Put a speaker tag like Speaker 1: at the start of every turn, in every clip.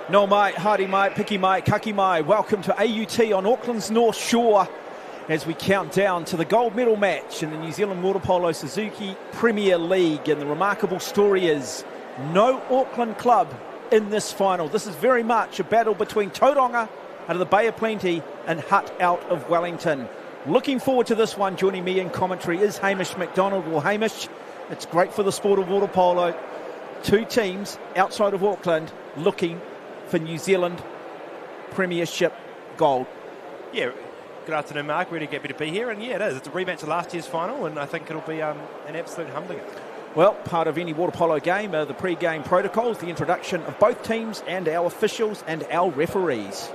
Speaker 1: No mai, haere mai, piki mai, kaki mai. Welcome to AUT on Auckland's North Shore as we count down to the gold medal match in the New Zealand Water Polo Suzuki Premier League. And the remarkable story is no Auckland club in this final. This is very much a battle between Tauranga out of the Bay of Plenty and Hutt out of Wellington. Looking forward to this one. Joining me in commentary is Hamish McDonald. Well, Hamish, it's great for the sport of water polo. Two teams outside of Auckland looking for New Zealand Premiership gold.
Speaker 2: Yeah, good afternoon, Mark. Really happy to be here. And yeah, it is. It's a rematch of last year's final, and I think it'll be an absolute humdinger.
Speaker 1: Well, part of any water polo game are the pre-game protocols, the introduction of both teams and our officials and our referees.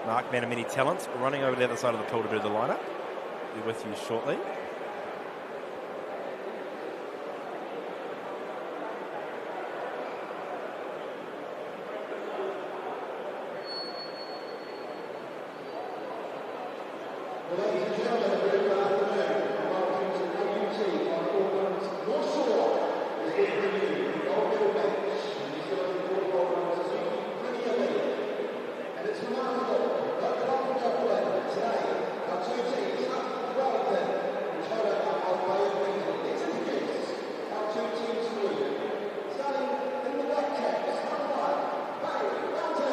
Speaker 2: Mark, man of many talents, running over the other side of the pool to do the lineup. Be with you shortly.
Speaker 3: Ladies and gentlemen, good afternoon and welcome to AUT on Auckland's North Shore as we preview the gold medal match in New Zealand Water Polo Suzuki Premier League. And it's remarkable that the Auckland today, our two teams, Hutt, Wellington and Tauranga out of Bay of Plenty. Let's introduce our two teams for you. Starting in the white caps, number 1, Bay Wellington.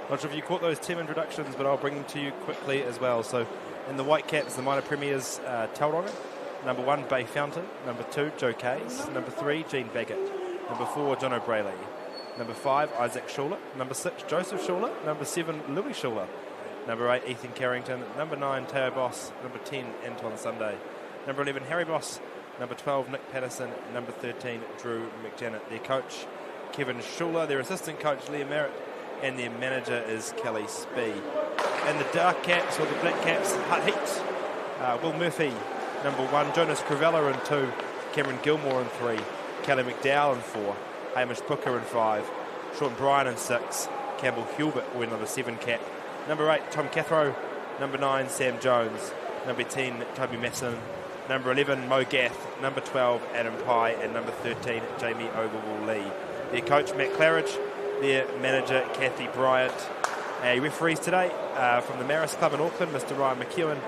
Speaker 2: Not sure if you caught those team introductions, but I'll bring them to you quickly as well. So in the white caps, the minor premiers, Tauranga. Number 1, Bay Fountain. Number 2, Joe Kays. Number 3, Gene Baggett. Number 4, John O'Braley. Number 5, Isaac Schuller. Number 6, Joseph Schuller. Number 7, Louis Schuller. Number 8, Ethan Carrington. Number 9, Teo Boss. Number 10, Anton Sunday. Number 11, Harry Boss. Number 12, Nick Patterson. Number 13, Drew McJanet. Their coach, Kevin Schuller. Their assistant coach, Leah Merritt. And their manager is Kelly Spee. And the dark caps, or the black caps, Hutt Heat. Will Murphy, number 1. Jonas Crivella in 2. Cameron Gilmore in 3. Kelly McDowell in 4, Hamish Booker in 5, Sean Bryan in 6, Campbell Hubert will win on the 7 cap. Number 8, Tom Cathro. Number 9, Sam Jones. Number 10, Toby Masson. Number 11, Mo Gath. Number 12, Adam Pye. And number 13, Jamie Overall-Lee. Their coach, Matt Claridge. Their manager, Kathy Bryant. Referees today from the Maris Club in Auckland, Mr. Ryan McEwen.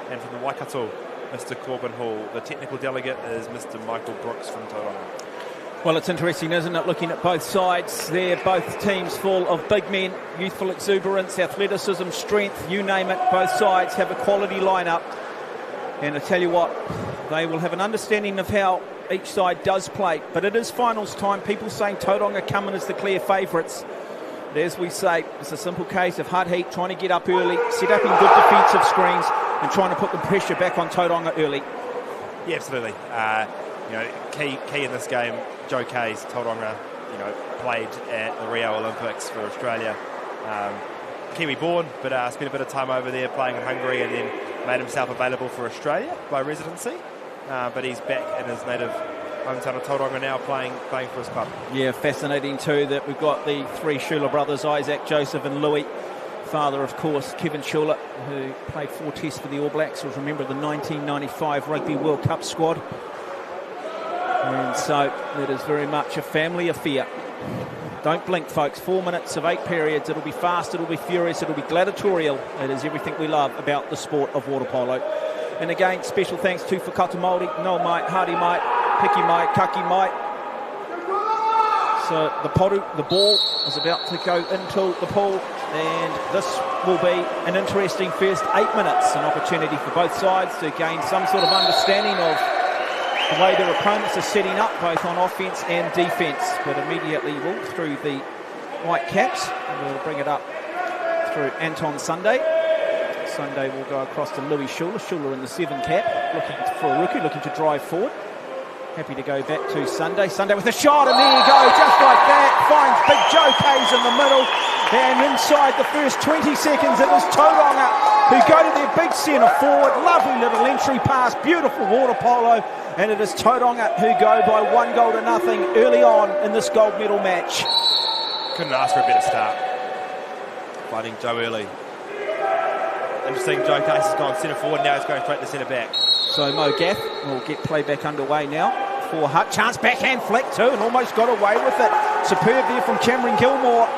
Speaker 2: And from the Waikato, Mr. Corbin Hall. The technical delegate is Mr. Michael Brooks from Tauranga.
Speaker 1: Well, it's interesting, isn't it, looking at both sides. They're both teams full of big men, youthful exuberance, athleticism, strength, you name it. Both sides have a quality lineup. And I tell you what, they will have an understanding of how each side does play. But it is finals time. People saying Tauranga coming as the clear favourites. But as we say, it's a simple case of hard heat, trying to get up early, set up in good defensive screens, and trying to put the pressure back on Tauranga early.
Speaker 2: Yeah, absolutely. Key in this game, Joe Kay's Tauranga, played at the Rio Olympics for Australia. Kiwi born, but spent a bit of time over there playing in Hungary and then made himself available for Australia by residency. But he's back in his native hometown of Tauranga now playing for his club. Yeah, fascinating too that we've got the 3 Schuler brothers, Isaac, Joseph and Louis. Father, of course, Kevin Schuler, who played 4 tests for the All Blacks, was a member of the 1995 Rugby World Cup squad. And so it is very much a family affair. Don't blink, folks. 4 minutes of 8 periods. It'll be fast, it'll be furious, it'll be gladiatorial. It is everything we love about the sport of water polo. And again, special thanks to Whakata Māori, No Mai, Hardy Mai, Piki Mai, Kaki Mai. So the ball is about to go into the pool, and this will be an interesting first 8 minutes. An opportunity for both sides to gain some sort of understanding of the way their opponents are setting up, both on offence and defence. But immediately walk through the white caps, and we'll bring it up through Anton Sunday. Sunday will go across to Louis Schuler. Schuler in the 7 cap, looking for a rookie, looking to drive forward. Happy to go back to Sunday. Sunday with a shot, and there you go, just like that. Finds big Joe Kays in the middle. And inside the first 20 seconds, it is Tauranga who go to their big centre forward. Lovely little entry pass, beautiful water polo. And it is Tauranga who go by 1 goal to nothing early on in this gold medal match. Couldn't ask for a better start. Fighting Joe early. Interesting, Joe Kays has gone centre forward, now he's going straight to centre back.
Speaker 1: So Mo Gath will get play back underway now for Hutt. Chance backhand flick too, and almost got away with it. Superb there from Cameron Gilmore.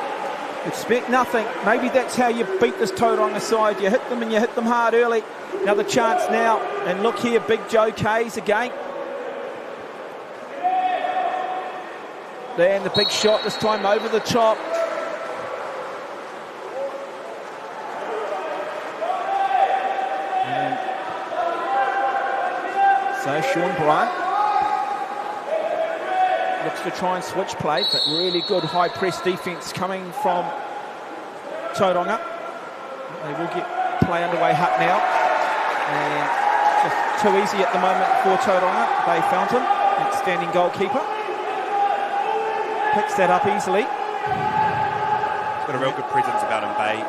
Speaker 1: Expect nothing. Maybe that's how you beat this Tauranga side. You hit them and you hit them hard early. Another chance now, and look here, big Joe Kays again. And the big shot this time over the top. And so Sean Bryant looks to try and switch play, but really good high press defence coming from Tauranga. They will get play underway, Hutt now. And just too easy at the moment for Tauranga. Bay Fountain, outstanding goalkeeper. Picks that up easily.
Speaker 2: He's got a real good presence about him, Bay.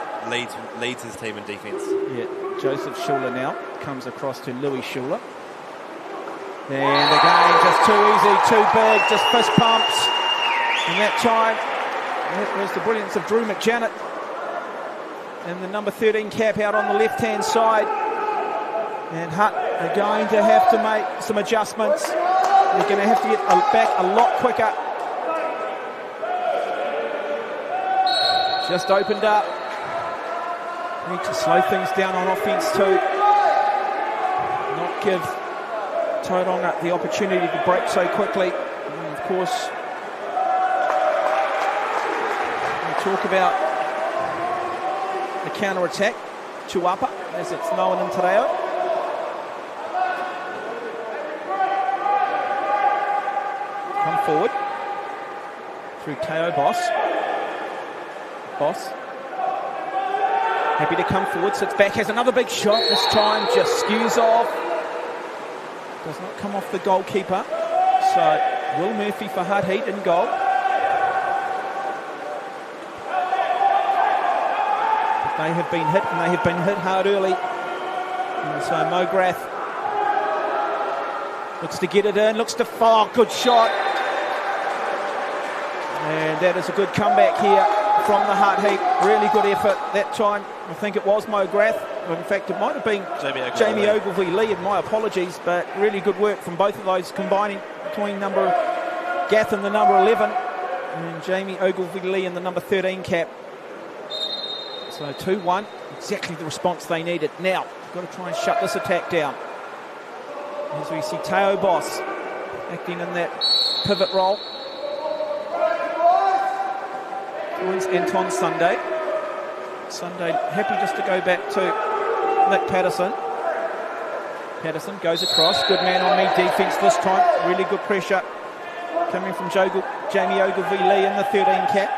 Speaker 2: Leads his team in defence. Yeah,
Speaker 1: Joseph Schuler now comes across to Louis Schuler. And again, just too easy, too big, just fist pumps. And that time, that was the brilliance of Drew McJanet. And the number 13 cap out on the left-hand side. And Hutt are going to have to make some adjustments. They're going to have to get back a lot quicker. Just opened up. Need to slow things down on offence too. Not give Tauranga the opportunity to break so quickly. And of course, we talk about the counter-attack, Chuapa, as it's known in Te Reo. Come forward through Teo Boss. Happy to come forward, sits back, has another big shot, this time just skews off. Does not come off the goalkeeper. So Will Murphy for Hutt Heat in goal. But they have been hit, and they have been hit hard early. And so McGrath looks to get it in, looks to fire, good shot. And that is a good comeback here from the Hutt Heat. Really good effort that time. I think it was Mo Grath. In fact, it might have been Jamie Ogilvie-Lee, and my apologies, but really good work from both of those, combining between number Gath and the number 11, and Jamie Ogilvie-Lee in the number 13 cap. So 2-1, exactly the response they needed. Now, got to try and shut this attack down. As we see Teo Boss acting in that pivot role. Joins Anton Sunday. Sunday happy just to go back to Nick Patterson. Patterson goes across. Good man-on-me defence this time. Really good pressure coming from Jamie Ogilvie-Lee in the 13 cap.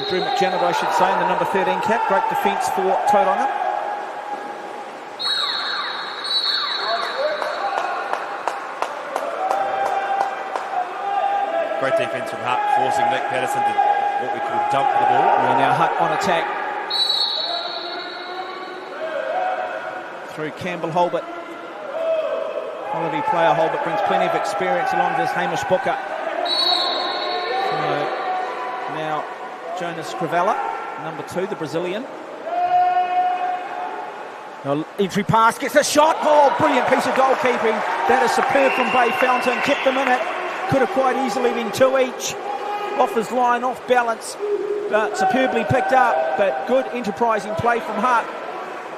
Speaker 1: Drew McJanet, I should say, in the number 13 cap. Great defence for Tauranga.
Speaker 2: Great defence from Hutt, forcing Nick Patterson to what we call dump the ball.
Speaker 1: Yeah, now Hutt on attack. Through Campbell Holbert. Quality player. Holbert brings plenty of experience along with his Hamish Booker. So now Jonas Crivella, number 2, the Brazilian. Now, entry pass, gets a shot. Oh, brilliant piece of goalkeeping. That is superb from Bay Fountain. Kept them in it. Could have quite easily been 2 each. Off his line, off balance. But superbly picked up. But good enterprising play from Hutt.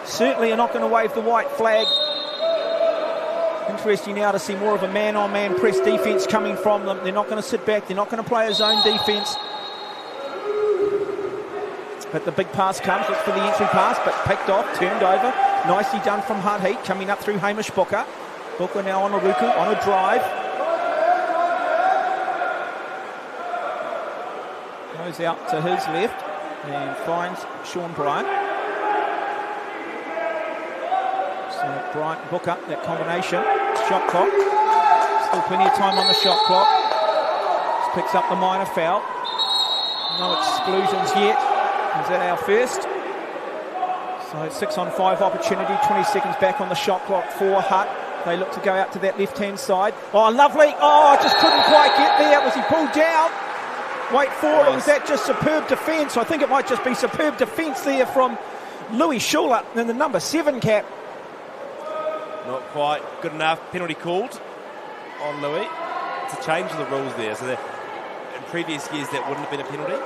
Speaker 1: Certainly are not going to wave the white flag. Interesting now to see more of a man-on-man press defence coming from them. They're not going to sit back. They're not going to play a zone defence. But the big pass comes. Looks for the entry pass, but picked off, turned over. Nicely done from Hutt Heat, coming up through Hamish Booker. Booker now on a Ruku, on a drive. Goes out to his left and finds Sean Bryant. So Bryant, Booker, that combination. Shot clock. Still plenty of time on the shot clock. Just picks up the minor foul. No exclusions yet. Is that our first? So 6-on-5 opportunity. 20 seconds back on the shot clock for Hutt. They look to go out to that left-hand side. Oh, lovely. Oh, just couldn't quite get there. Was he pulled down? Wait for it. Was that just superb defence? I think it might just be superb defence there from Louis Schuler in the number 7 cap.
Speaker 2: Not quite good enough. Penalty called on Louis. It's a change of the rules there. So in previous years that wouldn't have been a penalty,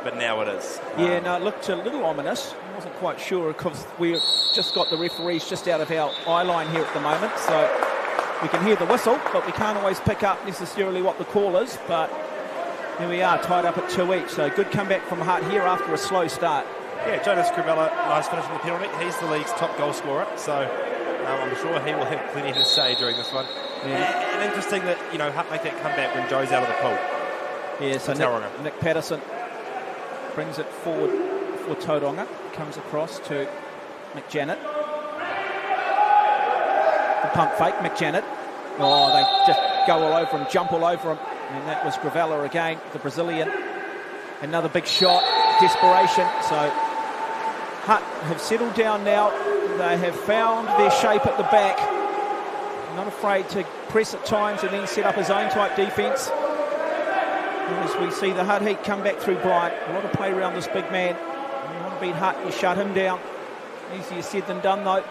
Speaker 2: but now it is.
Speaker 1: Yeah, no, it looked a little ominous. I wasn't quite sure because we've just got the referees just out of our eye line here at the moment. So we can hear the whistle, but we can't always pick up necessarily what the call is. But here we are, tied up at 2 each. So good comeback from Hutt here after a slow start.
Speaker 2: Yeah, Jonas Crivella, nice finish from the penalty. He's the league's top goal scorer, so I'm sure he will have plenty to say during this one. Yeah. And interesting that, Hutt make that comeback when Joe's out of the pool.
Speaker 1: Yeah, so Nick Patterson brings it forward for Tauranga. Comes across to McJanet. The pump fake, McJanet. Oh, they just go all over him, jump all over him. And that was Gravella again, the Brazilian. Another big shot, desperation. So Hutt have settled down now. They have found their shape at the back. Not afraid to press at times and then set up his own type defence. As we see the Hutt Heat come back through Bryant. A lot of play around this big man. When you want to beat Hutt, you shut him down. Easier said than done though.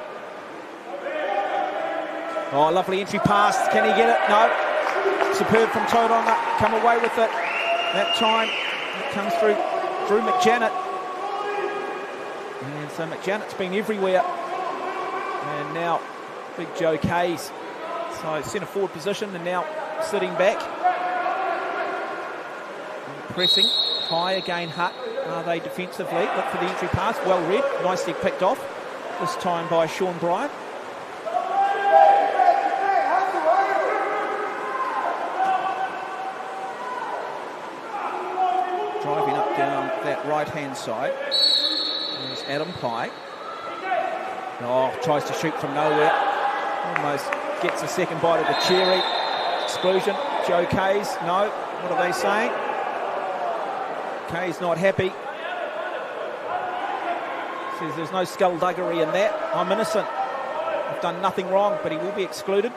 Speaker 1: Oh, lovely entry pass. Can he get it? No. Superb from Tauranga. Come away with it. That time it comes through Drew McJanet. And so McJanet's been everywhere. And now big Joe Kays. So centre forward position and now sitting back. Pressing high again, Hutt. Are they defensively? Look for the entry pass. Well read. Nicely picked off. This time by Sean Bryant. Driving up down that right-hand side. There's Adam Pye. Oh, tries to shoot from nowhere. Almost gets a second bite of the cherry. Exclusion. Joe Kays. No. What are they saying? Kay's not happy. Says there's no skullduggery in that. I'm innocent. I've done nothing wrong, but he will be excluded.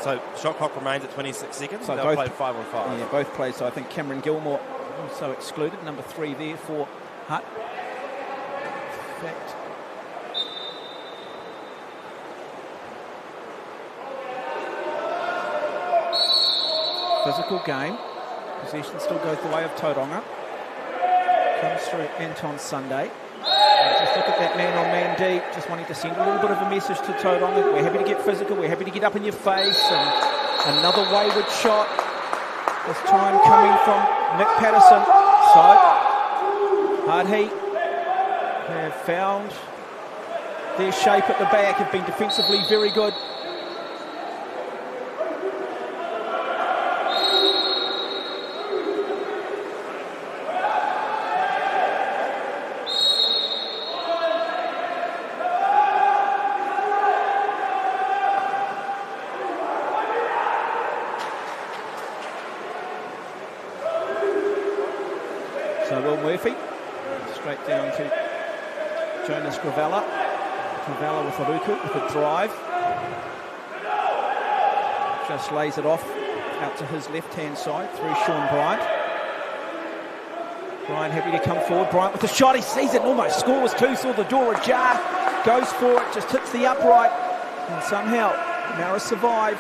Speaker 2: So shot clock remains at 26 seconds.
Speaker 1: So
Speaker 2: They'll
Speaker 1: both
Speaker 2: play 5 on 5.
Speaker 1: Yeah, both played. So I think Cameron Gilmore also excluded, number 3 there for Hutt. In fact, physical game. Possession still goes the way of Tauranga. Comes through Anton Sunday. Just look at that man-on-man D, just wanting to send a little bit of a message to Tauranga. We're happy to get physical, we're happy to get up in your face. And another wayward shot, this time coming from Nick Patterson. So, Hard Heat have found their shape at the back, have been defensively very good. So Will Murphy, straight down to Jonas Gravella. Gravella with a Ruku, with a drive. Just lays it off out to his left-hand side through Sean Bryant. Bryant happy to come forward. Bryant with a shot, he sees it, almost scores too, saw the door ajar. Goes for it, just hits the upright. And somehow, Maris survive.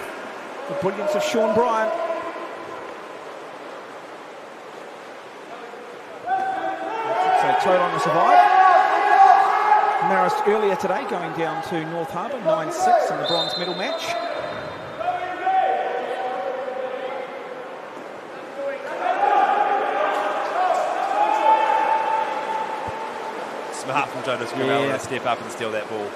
Speaker 1: The brilliance of Sean Bryant. So Tauranga survived. Maris earlier today going down to North Harbour, 9-6 in the bronze medal match.
Speaker 2: Smart from Jonas Gravella to step up and steal that ball.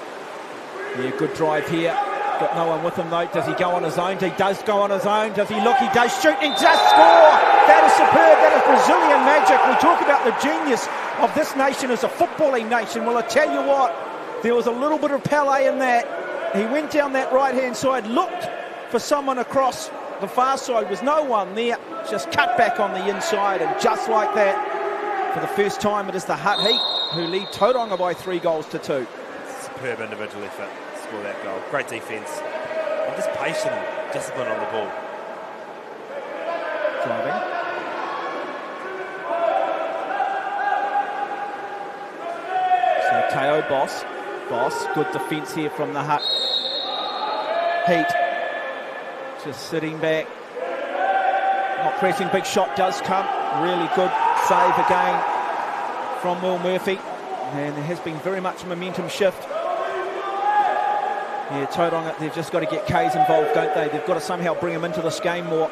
Speaker 1: Yeah, good drive here. Got no one with him though. Does he go on his own? He does go on his own. Does he look? He does shoot and just score. That is superb. That is Brazilian magic. We talk about the genius of this nation as a footballing nation. Well, I tell you what, there was a little bit of Pele in that. He went down that right-hand side, looked for someone across the far side. Was no one there. Just cut back on the inside, and just like that, for the first time, it is the Hutt Heat who lead Tauranga by 3-2.
Speaker 2: Superb individual effort to score that goal. Great defence. And just patient and discipline on the ball.
Speaker 1: Driving. So Teo Boss, good defence here from the Hutt Heat. Just sitting back. Not pressing, big shot does come. Really good save again from Will Murphy. And there has been very much a momentum shift. Yeah, Tauranga, they've just got to get K's involved, don't they? They've got to somehow bring him into this game more.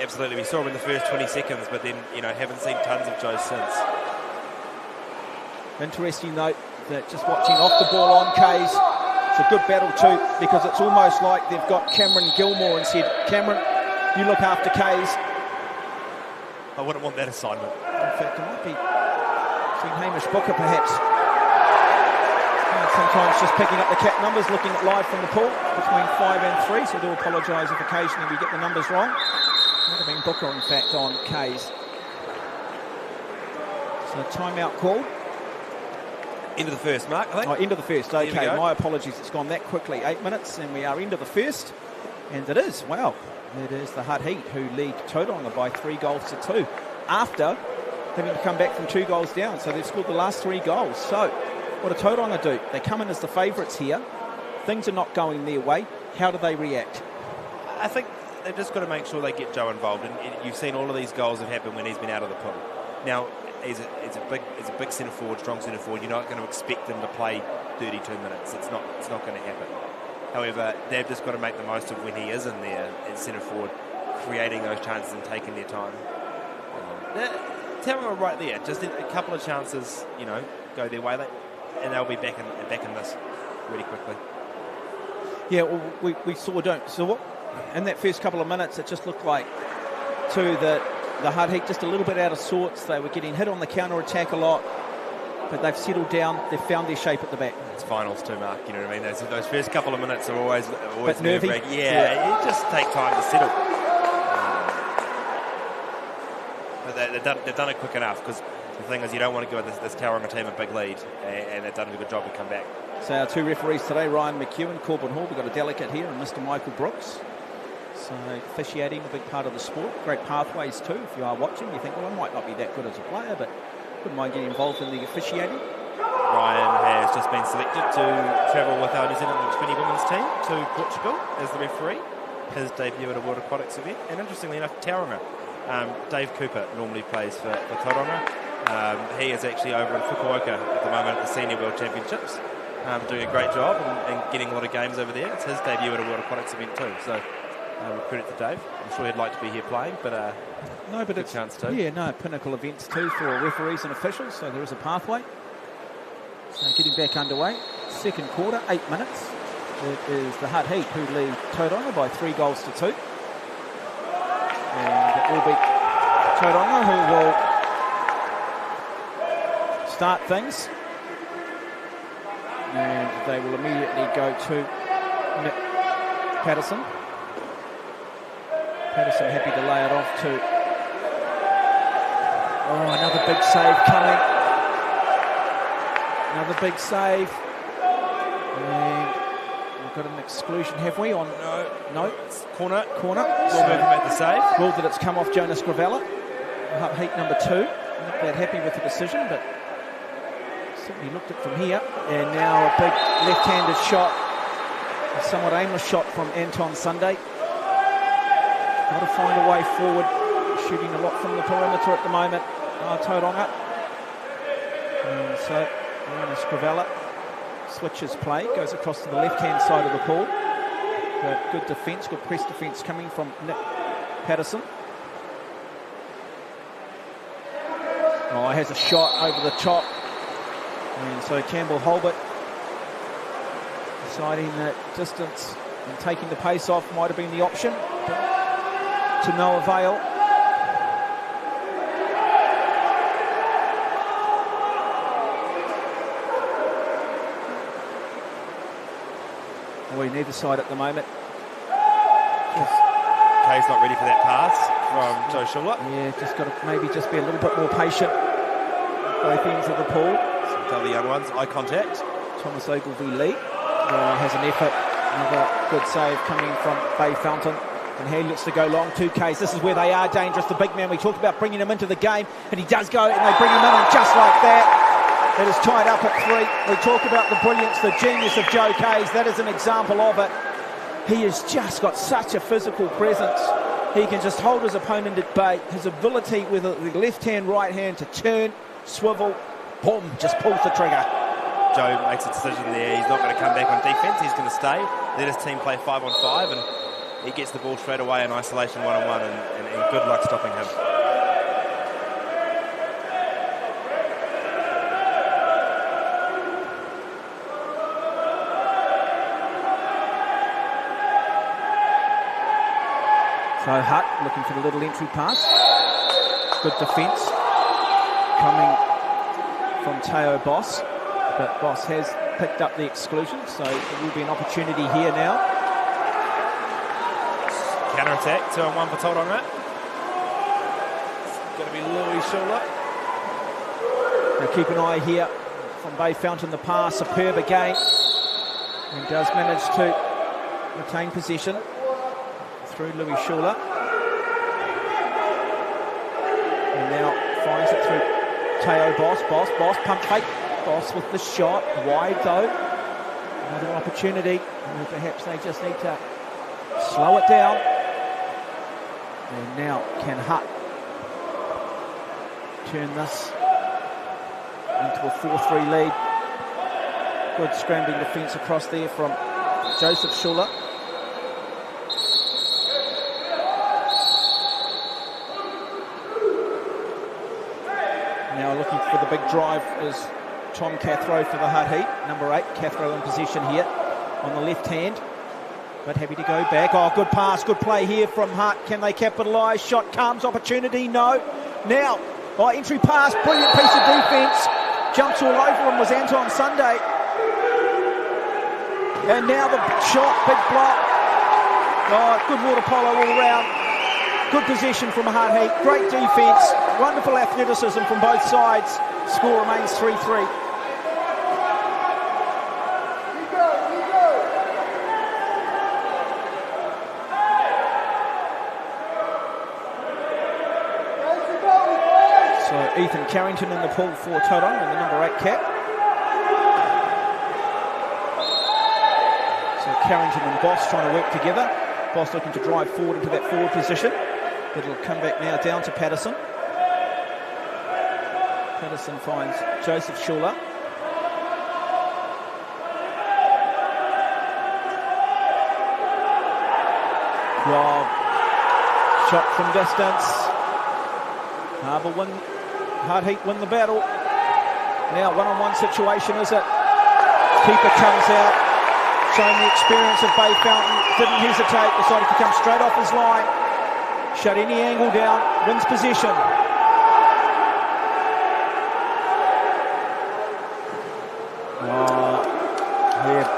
Speaker 2: Absolutely, we saw him in the first 20 seconds, but then, haven't seen tons of Joe since.
Speaker 1: Interesting note that just watching off the ball on K's, it's a good battle too, because it's almost like they've got Cameron Gilmore and said, Cameron, you look after K's.
Speaker 2: I wouldn't want that assignment.
Speaker 1: In fact, it might be between Hamish Booker perhaps. And sometimes just picking up the cap numbers, looking at live from the pool between 5 and 3, so I do apologise if occasionally we get the numbers wrong. Might have been Booker, in fact, on K's. So timeout call.
Speaker 2: End of the first, Mark, I think.
Speaker 1: Oh, end of the first, okay. My apologies, it's gone that quickly. 8 minutes and we are into the first. And it is, wow, it is the Hutt Heat who lead Tauranga by 3-2 after having to come back from 2 goals down. So they've scored the last 3 goals. So what do Tauranga do? They come in as the favourites here. Things are not going their way. How do they react?
Speaker 2: I think they've just got to make sure they get Joe involved. And you've seen all of these goals have happened when he's been out of the pool. Now, he's a big centre forward, strong centre forward. You're not going to expect them to play 32 minutes. It's not going to happen. However, they've just got to make the most of when he is in there in centre forward, creating those chances and taking their time. Tauranga right there, just a couple of chances, go their way, and they'll be back in this really quickly.
Speaker 1: Yeah, well, we saw in that first couple of minutes, it just looked like too that the Hutt Heat just a little bit out of sorts. They were getting hit on the counter attack a lot, but they've settled down. They've found their shape at the back.
Speaker 2: It's finals too, Mark. You know what I mean? Those first couple of minutes are always
Speaker 1: nervy.
Speaker 2: Yeah, it just take time to settle. But they've done it quick enough, because the thing is, you don't want to give this Tauranga team a big lead, and they've done a good job to come back.
Speaker 1: So our 2 referees today, Ryan McEwen, Corbin Hall. We've got a delegate here, and Mr. Michael Brooks. So officiating, a big part of the sport. Great pathways too. If you are watching, you think, well, I might not be that good as a player, but wouldn't mind getting involved in the officiating.
Speaker 2: Ryan has just been selected to travel with our New Zealand Under-20 women's team to Portugal as the referee. His debut at a World Aquatics event. And interestingly enough, Tauranga. Dave Cooper normally plays for Tauranga. He is actually over in Fukuoka at the moment at the Senior World Championships, doing a great job and getting a lot of games over there. It's his debut at a World Aquatics event too. So credit to Dave. I'm sure he'd like to be here playing, but
Speaker 1: no, but
Speaker 2: good chance too.
Speaker 1: Yeah, no, pinnacle events too for referees and officials. So there is a pathway. So getting back underway. Second quarter, 8 minutes. It is the Hutt Heat who lead Tauranga by 3 goals to 2. And it will be Tauranga who will start things. And they will immediately go to Nick Patterson. Patterson happy to lay it off to... Oh, another big save coming. Another big save. And we've got an exclusion, have we? On no.
Speaker 2: It's corner.
Speaker 1: Corner.
Speaker 2: We'll move him at the save.
Speaker 1: Ruled that it's come off Jonas Gravella. Heat number 2. Not that happy with the decision, but certainly looked at from here. And now a big left-handed shot. A somewhat aimless shot from Anton Sunday. Got to find a way forward. Shooting a lot from the perimeter at the moment. Tauranga. And so Jonas Gravella switches play, goes across to the left-hand side of the pool. But good defence, good press defence coming from Nick Patterson. Oh, he has a shot over the top. And so Campbell Holbert deciding that distance and taking the pace off might have been the option, but to no avail. Boy, neither side at the moment.
Speaker 2: Kay's not ready for that pass from Joe Schuller.
Speaker 1: Yeah, just got to maybe just be a little bit more patient. Both ends of the pool.
Speaker 2: So tell the young ones, eye contact.
Speaker 1: Thomas Ogilvie Lee has an effort. Another good save coming from Bay Fountain. And he looks to go long, 2Ks. This is where they are dangerous. The big man, we talked about bringing him into the game, and he does go, and they bring him in, and just like that, it is tied up at 3. We talk about the brilliance, the genius of Joe Kays. That is an example of it. He has just got such a physical presence. He can just hold his opponent at bay. His ability with the left hand, right hand to turn, swivel, boom, just pulls the trigger.
Speaker 2: Joe makes a decision there. He's not going to come back on defence. He's going to stay. Let his team play 5-on-5, and he gets the ball straight away in isolation 1-on-1, and good luck stopping him.
Speaker 1: So Hutt looking for the little entry pass. Good defence coming from Teo Boss, but Boss has picked up the exclusion, so there will be an opportunity here now.
Speaker 2: Counter-attack, 2-on-1 for Tauranga. It's going to be Louis Schuller.
Speaker 1: Now keep an eye here from Bay Fountain, the pass, superb again, and does manage to retain possession through Louis Schuller. And now finds it through Teo Boss. Boss, pump fake. Boss with the shot, wide though. Another opportunity, and perhaps they just need to slow it down. And now can Hutt turn this into a 4-3 lead. Good scrambling defence across there from Joseph Schuller. Now looking for the big drive is Tom Cathro for the Hutt Heat. Number 8, Cathro in position here on the left hand. But happy to go back. Oh, good pass, good play here from Hutt. Can they capitalise? Shot comes, opportunity, no. Now, entry pass, brilliant piece of defence. Jumps all over him was Anton Sunday. And now the shot, big block. Oh, good water polo all round. Good possession from Hutt Heat. Great defence. Wonderful athleticism from both sides. Score remains 3-3. So Ethan Carrington in the pool for Tauranga in the number 8 cap. So Carrington and Boss trying to work together. Boss looking to drive forward into that forward position. But it'll come back now down to Patterson. Patterson finds Joseph Schuller. Wow. Shot from distance. Harbour win. Hard Heat win the battle. Now one-on-one situation, is it? Keeper comes out, showing the experience of Bay Fountain. Didn't hesitate, decided to come straight off his line. Shut any angle down, wins possession.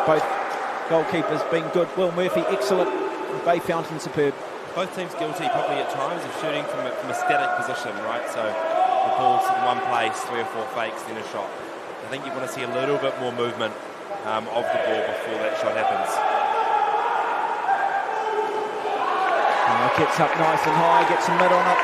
Speaker 1: Both goalkeepers been good. Will Murphy excellent. Bay Fountain superb.
Speaker 2: Both teams guilty probably at times of shooting from a static position, right? So the ball's in one place, 3 or 4 fakes, then a shot. I think you want to see a little bit more movement of the ball before that shot happens.
Speaker 1: Gets up nice and high, gets a mid on it.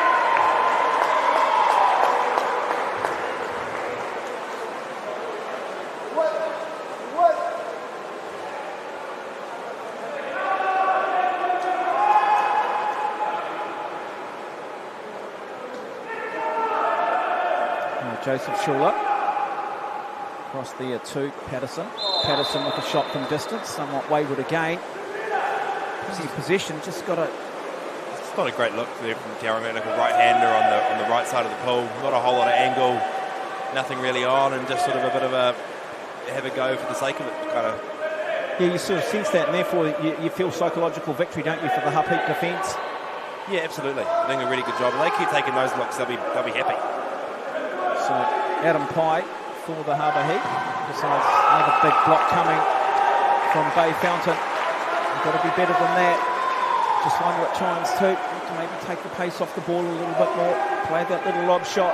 Speaker 1: Joseph Schuller across there to Patterson. Patterson with a shot from distance, somewhat wayward again. Busy possession, just got a...
Speaker 2: It's not a great look there from Tauranga, like a right-hander on the right side of the pool. Not a whole lot of angle, nothing really on, and just sort of a bit of a have a go for the sake of it, kind of.
Speaker 1: Yeah, you sort of sense that, and therefore you feel psychological victory, don't you, for the Hup Heat defence?
Speaker 2: Yeah, absolutely. I think a really good job. If they keep taking those looks, they'll be happy.
Speaker 1: So Adam Pye for the Harbour Heat. Besides another big block coming from Bay Fountain. You've got to be better than that. Just wonder at times too, to maybe take the pace off the ball a little bit more. Play that little lob shot.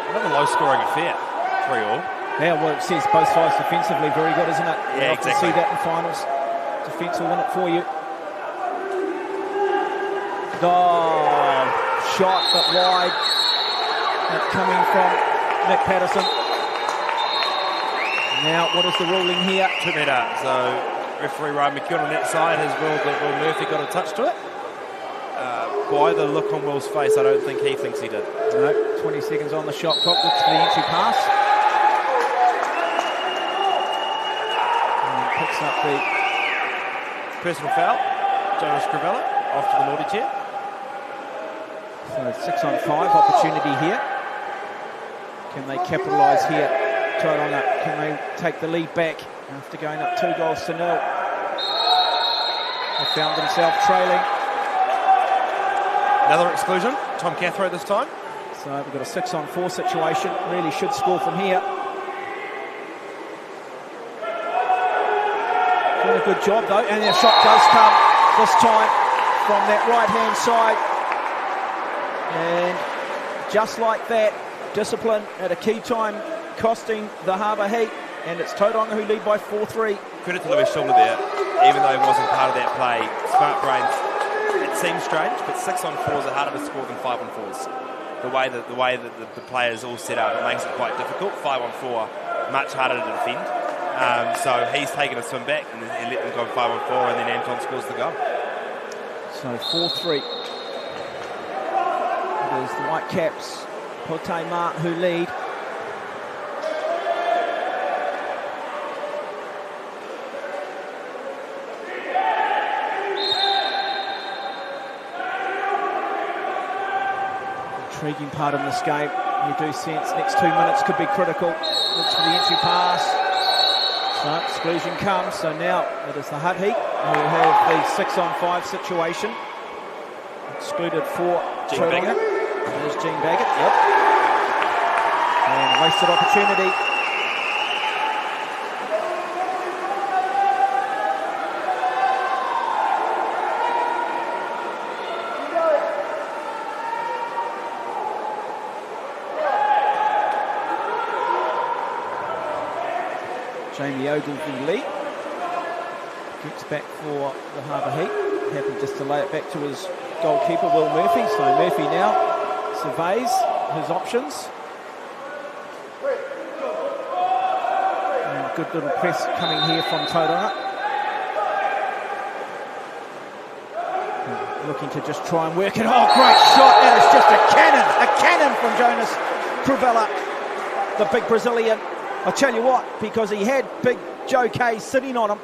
Speaker 2: Another low-scoring affair. 3-3.
Speaker 1: Yeah, well, it says both sides defensively very good, isn't it?
Speaker 2: Yeah,
Speaker 1: exactly. See that in finals. Defence will win it for you. Oh, shot but wide. That coming from Nick Patterson. Now, what is the ruling here?
Speaker 2: 2 metre. So, referee Ryan McKeown on that side has ruled that Will Murphy got a touch to it. By the look on Will's face, I don't think he thinks he did.
Speaker 1: No, 20 seconds on the shot clock. Looks for the entry pass. And picks up the
Speaker 2: personal foul. Jonas Crivella off to the naughty chair.
Speaker 1: So 6-on-5 opportunity here. Can they capitalise here? Tauranga, can they take the lead back after going up 2-0? They found themselves trailing.
Speaker 2: Another exclusion. Tom Cathro this time.
Speaker 1: So we've got a 6-on-4 situation. Really should score from here. Doing a good job though, and their shot does come this time from that right-hand side. And just like that, discipline at a key time costing the Harbour Heat, and it's Tauranga who lead by 4-3.
Speaker 2: Credit to Lewis Schuller there, even though he wasn't part of that play. Smart brains. It seems strange, but 6-on-4s are harder to score than 5-on-4s. The way that the players all set up, it makes it quite difficult. 5-on-4, much harder to defend. So he's taken a swim back and let them go 5-on-4, and then Anton scores the goal.
Speaker 1: So 4-3. It is the Whitecaps, Pote Ma, who lead. Intriguing part in this game. You do sense next 2 minutes could be critical. Looks for the entry pass. So exclusion comes. So now it is the Hutt Heat who have the 6-on-5 situation. Excluded for
Speaker 2: Gene Baggett.
Speaker 1: There's Gene Baggett, yep. And wasted opportunity. Jamie Ogilvie-Lee Gets back for the Harbour Heat. Happy just to lay it back to his goalkeeper, Will Murphy. So Murphy now surveys his options. And good little press coming here from Tauranga. Looking to just try and work it. Oh, great shot. That is just a cannon from Jonas Crivella, the big Brazilian. I'll tell you what, because he had big Joe Kay sitting on him.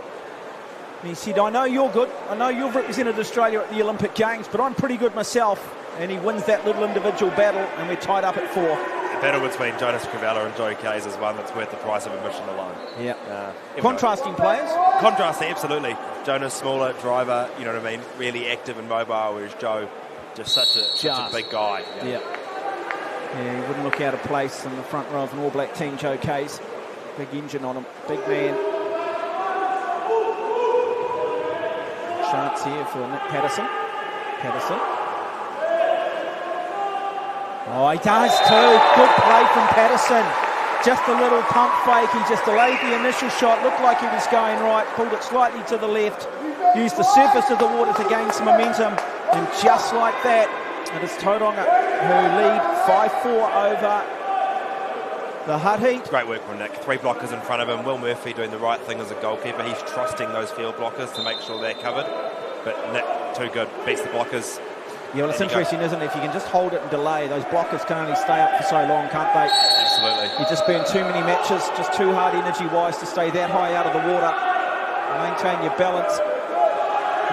Speaker 1: And he said, I know you're good. I know you've represented Australia at the Olympic Games, but I'm pretty good myself. And he wins that little individual battle, and we're tied up at 4.
Speaker 2: The battle between Jonas Crivella and Joe Kays is one that's worth the price of admission alone.
Speaker 1: Yeah. Contrasting players?
Speaker 2: Contrasting, absolutely. Jonas, smaller, driver, you know what I mean, really active and mobile, whereas Joe, just such a big guy.
Speaker 1: Yeah, he wouldn't look out of place in the front row of an All Black team, Joe Kays. Big engine on him, big man. Chance here for Nick Patterson. Oh, he does too. Good play from Patterson. Just a little pump fake. He just delayed the initial shot. Looked like he was going right. Pulled it slightly to the left. Used the surface of the water to gain some momentum. And just like that, it is Tauranga who lead 5-4 over the Hutt Heat.
Speaker 2: Great work from Nick. 3 blockers in front of him. Will Murphy doing the right thing as a goalkeeper. He's trusting those field blockers to make sure they're covered. But Nick, too good. Beats the blockers.
Speaker 1: Yeah, well, it's interesting, isn't it? If you can just hold it and delay, those blockers can only stay up for so long, can't they?
Speaker 2: Absolutely.
Speaker 1: You just burn too many matches, just too hard energy-wise to stay that high out of the water. Maintain your balance.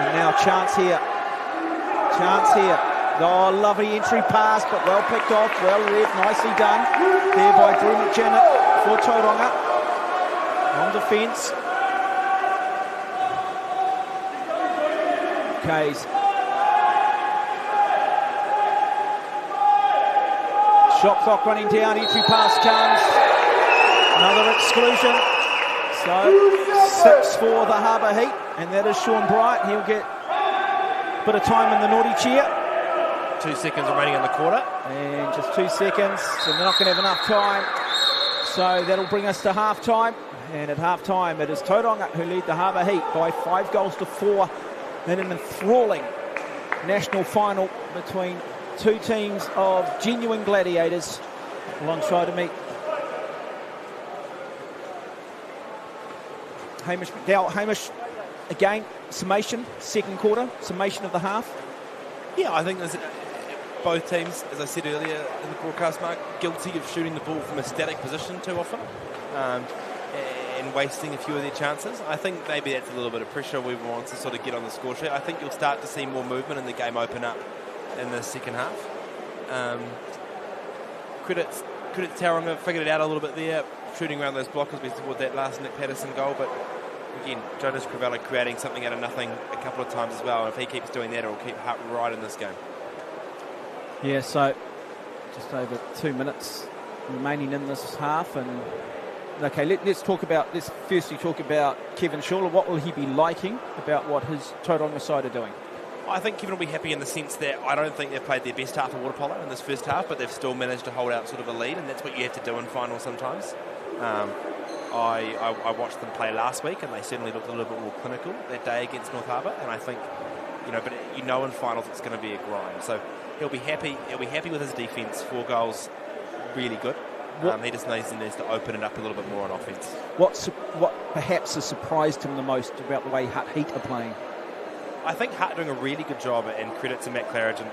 Speaker 1: And now chance here. Oh, lovely entry pass, but well picked off, well read, nicely done. There by Drew McJanet for Tauranga. On defence. Kays. Shot clock running down, entry pass comes. Another exclusion. So 6 for the Harbour Heat, and that is Sean Bryant. He'll get a bit of time in the naughty chair.
Speaker 2: 2 seconds remaining in the quarter.
Speaker 1: And just 2 seconds, and they're not going to have enough time. So that'll bring us to half-time. And at half-time, it is Tauranga who lead the Harbour Heat by 5 goals to 4 in an enthralling national final between two teams of genuine gladiators. Alongside of me, Hamish McDowell. Hamish, again, summation, second quarter, summation of the half.
Speaker 2: Yeah, I think there's both teams, as I said earlier in the broadcast, Mark, guilty of shooting the ball from a static position too often and wasting a few of their chances. I think maybe that's a little bit of pressure we want to sort of get on the score sheet. I think you'll start to see more movement in the game open up in the second half. Credit Tauranga figured it out a little bit there, shooting around those blockers before that last Nick Patterson goal, but again, Jonas Crivella creating something out of nothing a couple of times as well, and if he keeps doing that, it'll keep Hutt right in this game.
Speaker 1: Yeah, so just over 2 minutes remaining in this half, and okay, let's firstly talk about Kevin Shawler. What will he be liking about what his Tauranga side are doing?
Speaker 2: I think Kevin will be happy in the sense that I don't think they've played their best half of water polo in this first half, but they've still managed to hold out sort of a lead, and that's what you have to do in finals sometimes. I watched them play last week, and they certainly looked a little bit more clinical that day against North Harbour, and I think, but in finals it's going to be a grind. So he'll be happy. He'll be happy with his defence. 4 goals, really good. He just needs to open it up a little bit more on offence. What
Speaker 1: perhaps has surprised him the most about the way Hutt Heat are playing?
Speaker 2: I think Hutt doing a really good job, and credit to Matt Claridge and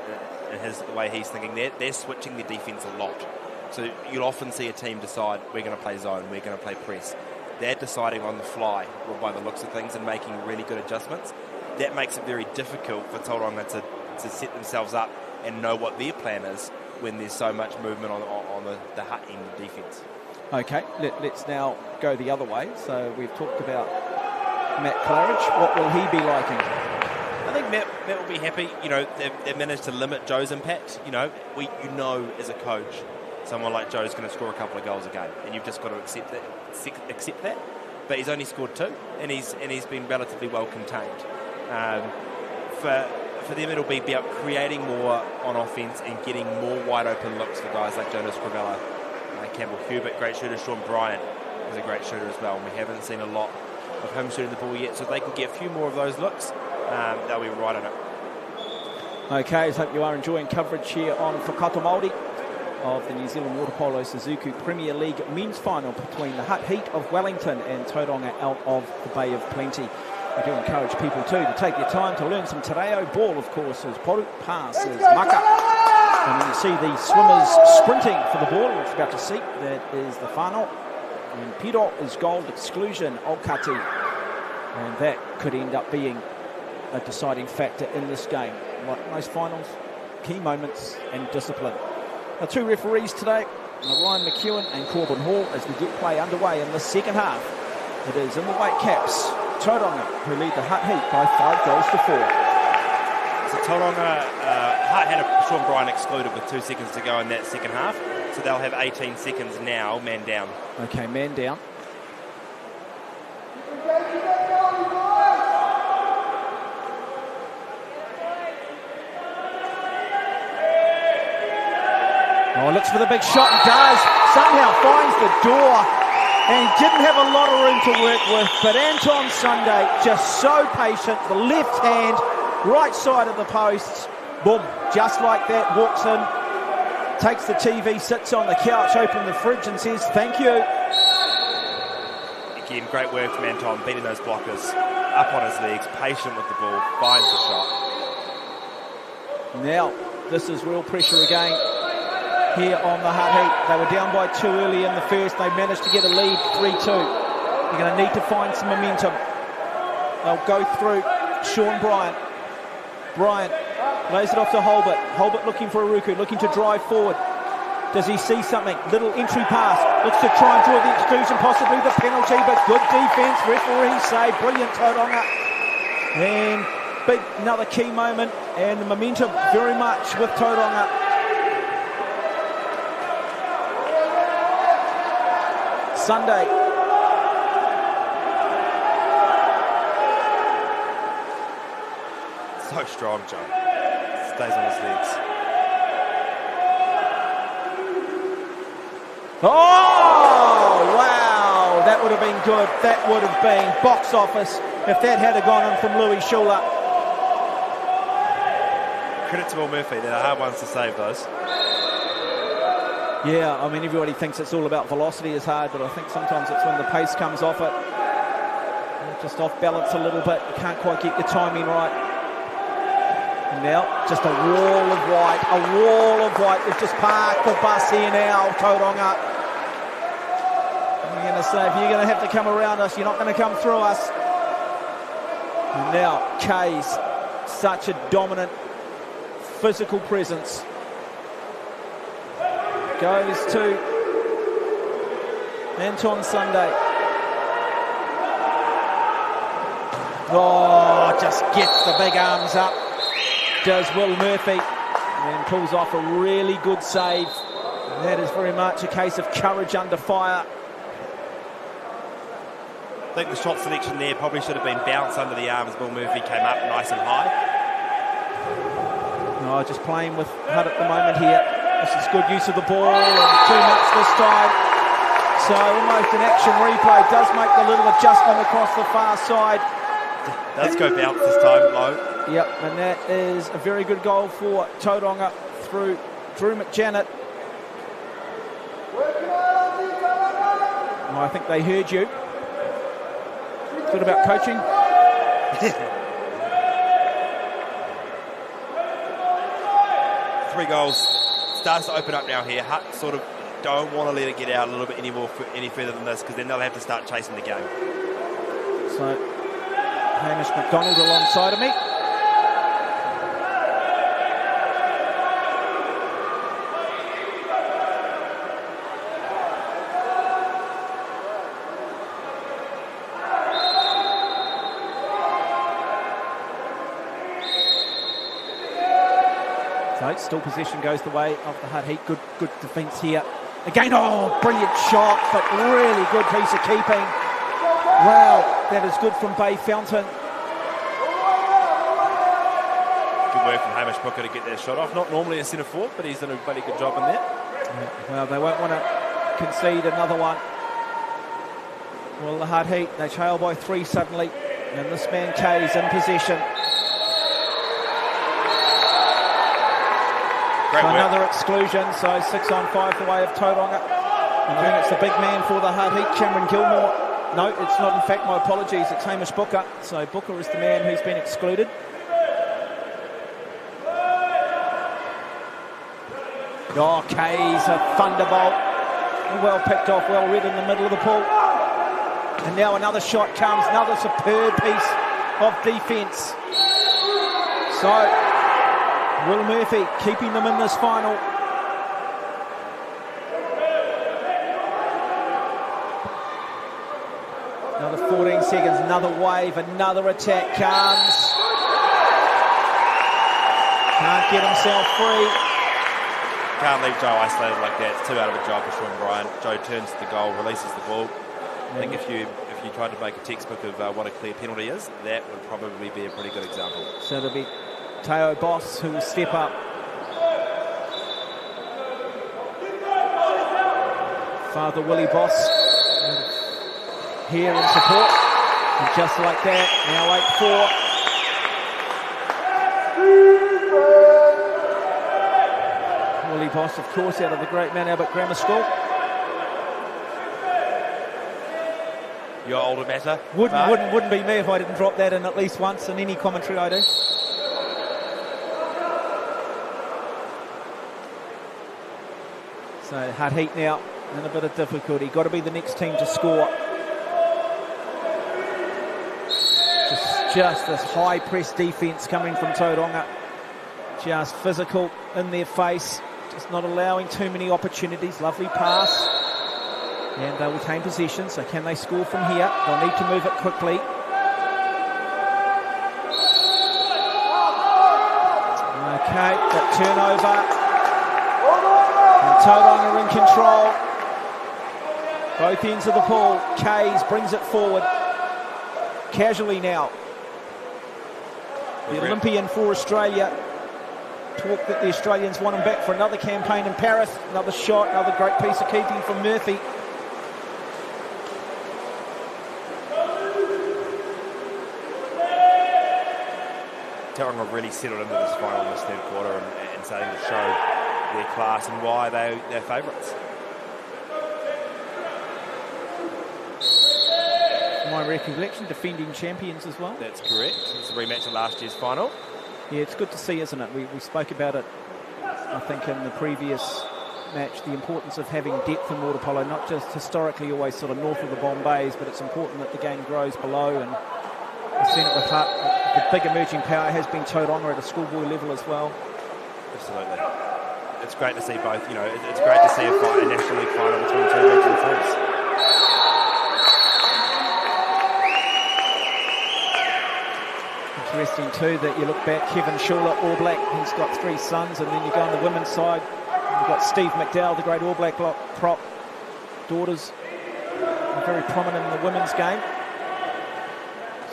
Speaker 2: the way he's thinking. They're switching their defence a lot. So you'll often see a team decide, we're going to play zone, we're going to play press. They're deciding on the fly, by the looks of things, and making really good adjustments. That makes it very difficult for Tauranga to set themselves up and know what their plan is when there's so much movement on the Hutt end of defence.
Speaker 1: Okay, let's now go the other way. So we've talked about Matt Claridge. What will he be liking?
Speaker 2: I think Matt will be happy. They've managed to limit Joe's impact. As a coach, someone like Joe's going to score a couple of goals a game, and you've just got to accept that. But he's only scored 2, and he's been relatively well contained. For them, it'll be about creating more on offence and getting more wide open looks for guys like Jonas Crivella, Campbell Hubert, great shooter. Sean Bryant is a great shooter as well, and we haven't seen a lot of him shooting the ball yet, so if they can get a few more of those looks, they'll be right on it.
Speaker 1: Okay, so hope you are enjoying coverage here on Whakato Māori of the New Zealand Water Polo Suzuki Premier League men's final between the Hut Heat of Wellington and Tauranga out of the Bay of Plenty. We do encourage people too to take their time to learn some te reo. Ball, of course, is poru, pass is maka. And then you see the swimmers sprinting for the ball, which we're about to see. That is the whānau. And piro is gold, exclusion, Okati. And that could end up being a deciding factor in this game. Like most finals, key moments and discipline. Our two referees today, Ryan McEwen and Corbin Hall, as we get play underway in the second half. It is in the white caps, Tauranga, who lead the Hut Heat by 5 goals to 4.
Speaker 2: So Tauranga, Hut had Sean Bryan excluded with 2 seconds to go in that second half, so they'll have 18 seconds now, man down.
Speaker 1: Okay, man down. Oh, looks for the big shot and does. Somehow finds the door and didn't have a lot of room to work with. But Anton Sunday just so patient. The left hand, right side of the post. Boom, just like that, walks in, takes the TV, sits on the couch, opens the fridge and says, thank you.
Speaker 2: Again, great work from Anton, beating those blockers, up on his legs, patient with the ball, finds the shot.
Speaker 1: Now, this is real pressure again. Here on the Hut Heat. They were down by 2 early in the first. They managed to get a lead, 3-2. They're going to need to find some momentum. They'll go through Sean Bryan. Bryan lays it off to Holbert. Holbert looking for Aruku, looking to drive forward. Does he see something? Little entry pass. Looks to try and draw the exclusion, possibly the penalty, but good defence. Referee save. Brilliant Tauranga. And big, another key moment. And the momentum very much with Tauranga. Sunday.
Speaker 2: So strong, John. Stays on his legs.
Speaker 1: Oh, wow. That would have been good. That would have been box office if that had gone in from Louis Schuler.
Speaker 2: Credit to Will Murphy. They're the hard ones to save, those.
Speaker 1: Yeah, I mean, everybody thinks it's all about velocity is hard, but I think sometimes it's when the pace comes off it. You're just off balance a little bit. You can't quite get your timing right. And now, just a wall of white. A wall of white. They've just parked the bus here now, Tauranga. I'm going to say, if you're going to have to come around us, you're not going to come through us. And now, Kay's such a dominant physical presence. Goes to Anton Sunday. Oh, just gets the big arms up. Does Will Murphy. And pulls off a really good save. And that is very much a case of courage under fire.
Speaker 2: I think the shot selection there probably should have been bounced under the arms. Will Murphy came up nice and high.
Speaker 1: Oh, just playing with Hutt at the moment here. This is good use of the ball and too much this time. So almost an action replay. Does make the little adjustment across the far side.
Speaker 2: Does go bounce this time, low.
Speaker 1: Yep, and that is a very good goal for Tauranga through Drew McJanet. Oh, I think they heard you. Good about coaching.
Speaker 2: 3 goals. Starts to open up now here. Hutt sort of don't want to let it get out a little bit any further than this, because then they'll have to start chasing the game.
Speaker 1: So Hamish McDonald alongside of me. So still possession goes the way of the Hut Heat. Good defence here. Again, oh, brilliant shot, but really good piece of keeping. Wow, that is good from Bay Fountain.
Speaker 2: Good work from Hamish Booker to get that shot off. Not normally a centre forward, but he's done a bloody good job in there.
Speaker 1: Yeah, well, they won't want to concede another one. Well, the Hut Heat, they trail by 3 suddenly, and this man Kay is in possession. So another exclusion, so 6 on 5 the way of Tauranga. And I think it's the big man for the Hut Heat, Cameron Gilmore. No, it's not, in fact, my apologies, it's Hamish Booker. So Booker is the man who's been excluded. Oh, Kay's a thunderbolt. Well picked off, well read in the middle of the pool. And now another shot comes, another superb piece of defence. So, Will Murphy keeping them in this final. Another 14 seconds, another wave, another attack comes. Can't get himself free.
Speaker 2: Can't leave Joe isolated like that. It's too out of a job for Sean Bryant. Joe turns to the goal, releases the ball. I think if you tried to make a textbook of what a clear penalty is, that would probably be a pretty good example. So
Speaker 1: it'll be Teo Boss who will step up. Father Willie Boss here in support. And just like that, now 8-4. Willie Boss, of course, out of the great Mount Albert Grammar School.
Speaker 2: Your older matter?
Speaker 1: Wouldn't be me if I didn't drop that in at least once in any commentary I do. So Hut Heat now in a bit of difficulty. Got to be the next team to score. Just this high press defence coming from Tauranga. Just physical in their face. Just not allowing too many opportunities. Lovely pass. And they will retain possession, so can they score from here? They'll need to move it quickly. Okay, that turnover. And Tauranga in control. Both ends of the ball. Kays brings it forward. Casually now. The Olympian for Australia. Talk that the Australians want him back for another campaign in Paris. Another shot, another great piece of keeping from Murphy.
Speaker 2: Tauranga really settled into this final in this third quarter and starting to show their class and why they're favourites.
Speaker 1: My recollection, defending champions as well.
Speaker 2: That's correct. It's a rematch of last year's final.
Speaker 1: Yeah, it's good to see, isn't it? We spoke about it, I think, in the previous match, the importance of having depth in water polo, not just historically always sort of north of the Bombays, but it's important that the game grows below, and we've seen it with Hut. The big emerging power has been Tauranga at a schoolboy level as well.
Speaker 2: Absolutely. It's great to see both, it's great to see a National League final between two regional teams.
Speaker 1: Interesting too that you look back, Kevin Schuler, All Black, he's got 3 sons, and then you go on the women's side, you've got Steve McDowell, the great All Black prop, daughters, very prominent in the women's game.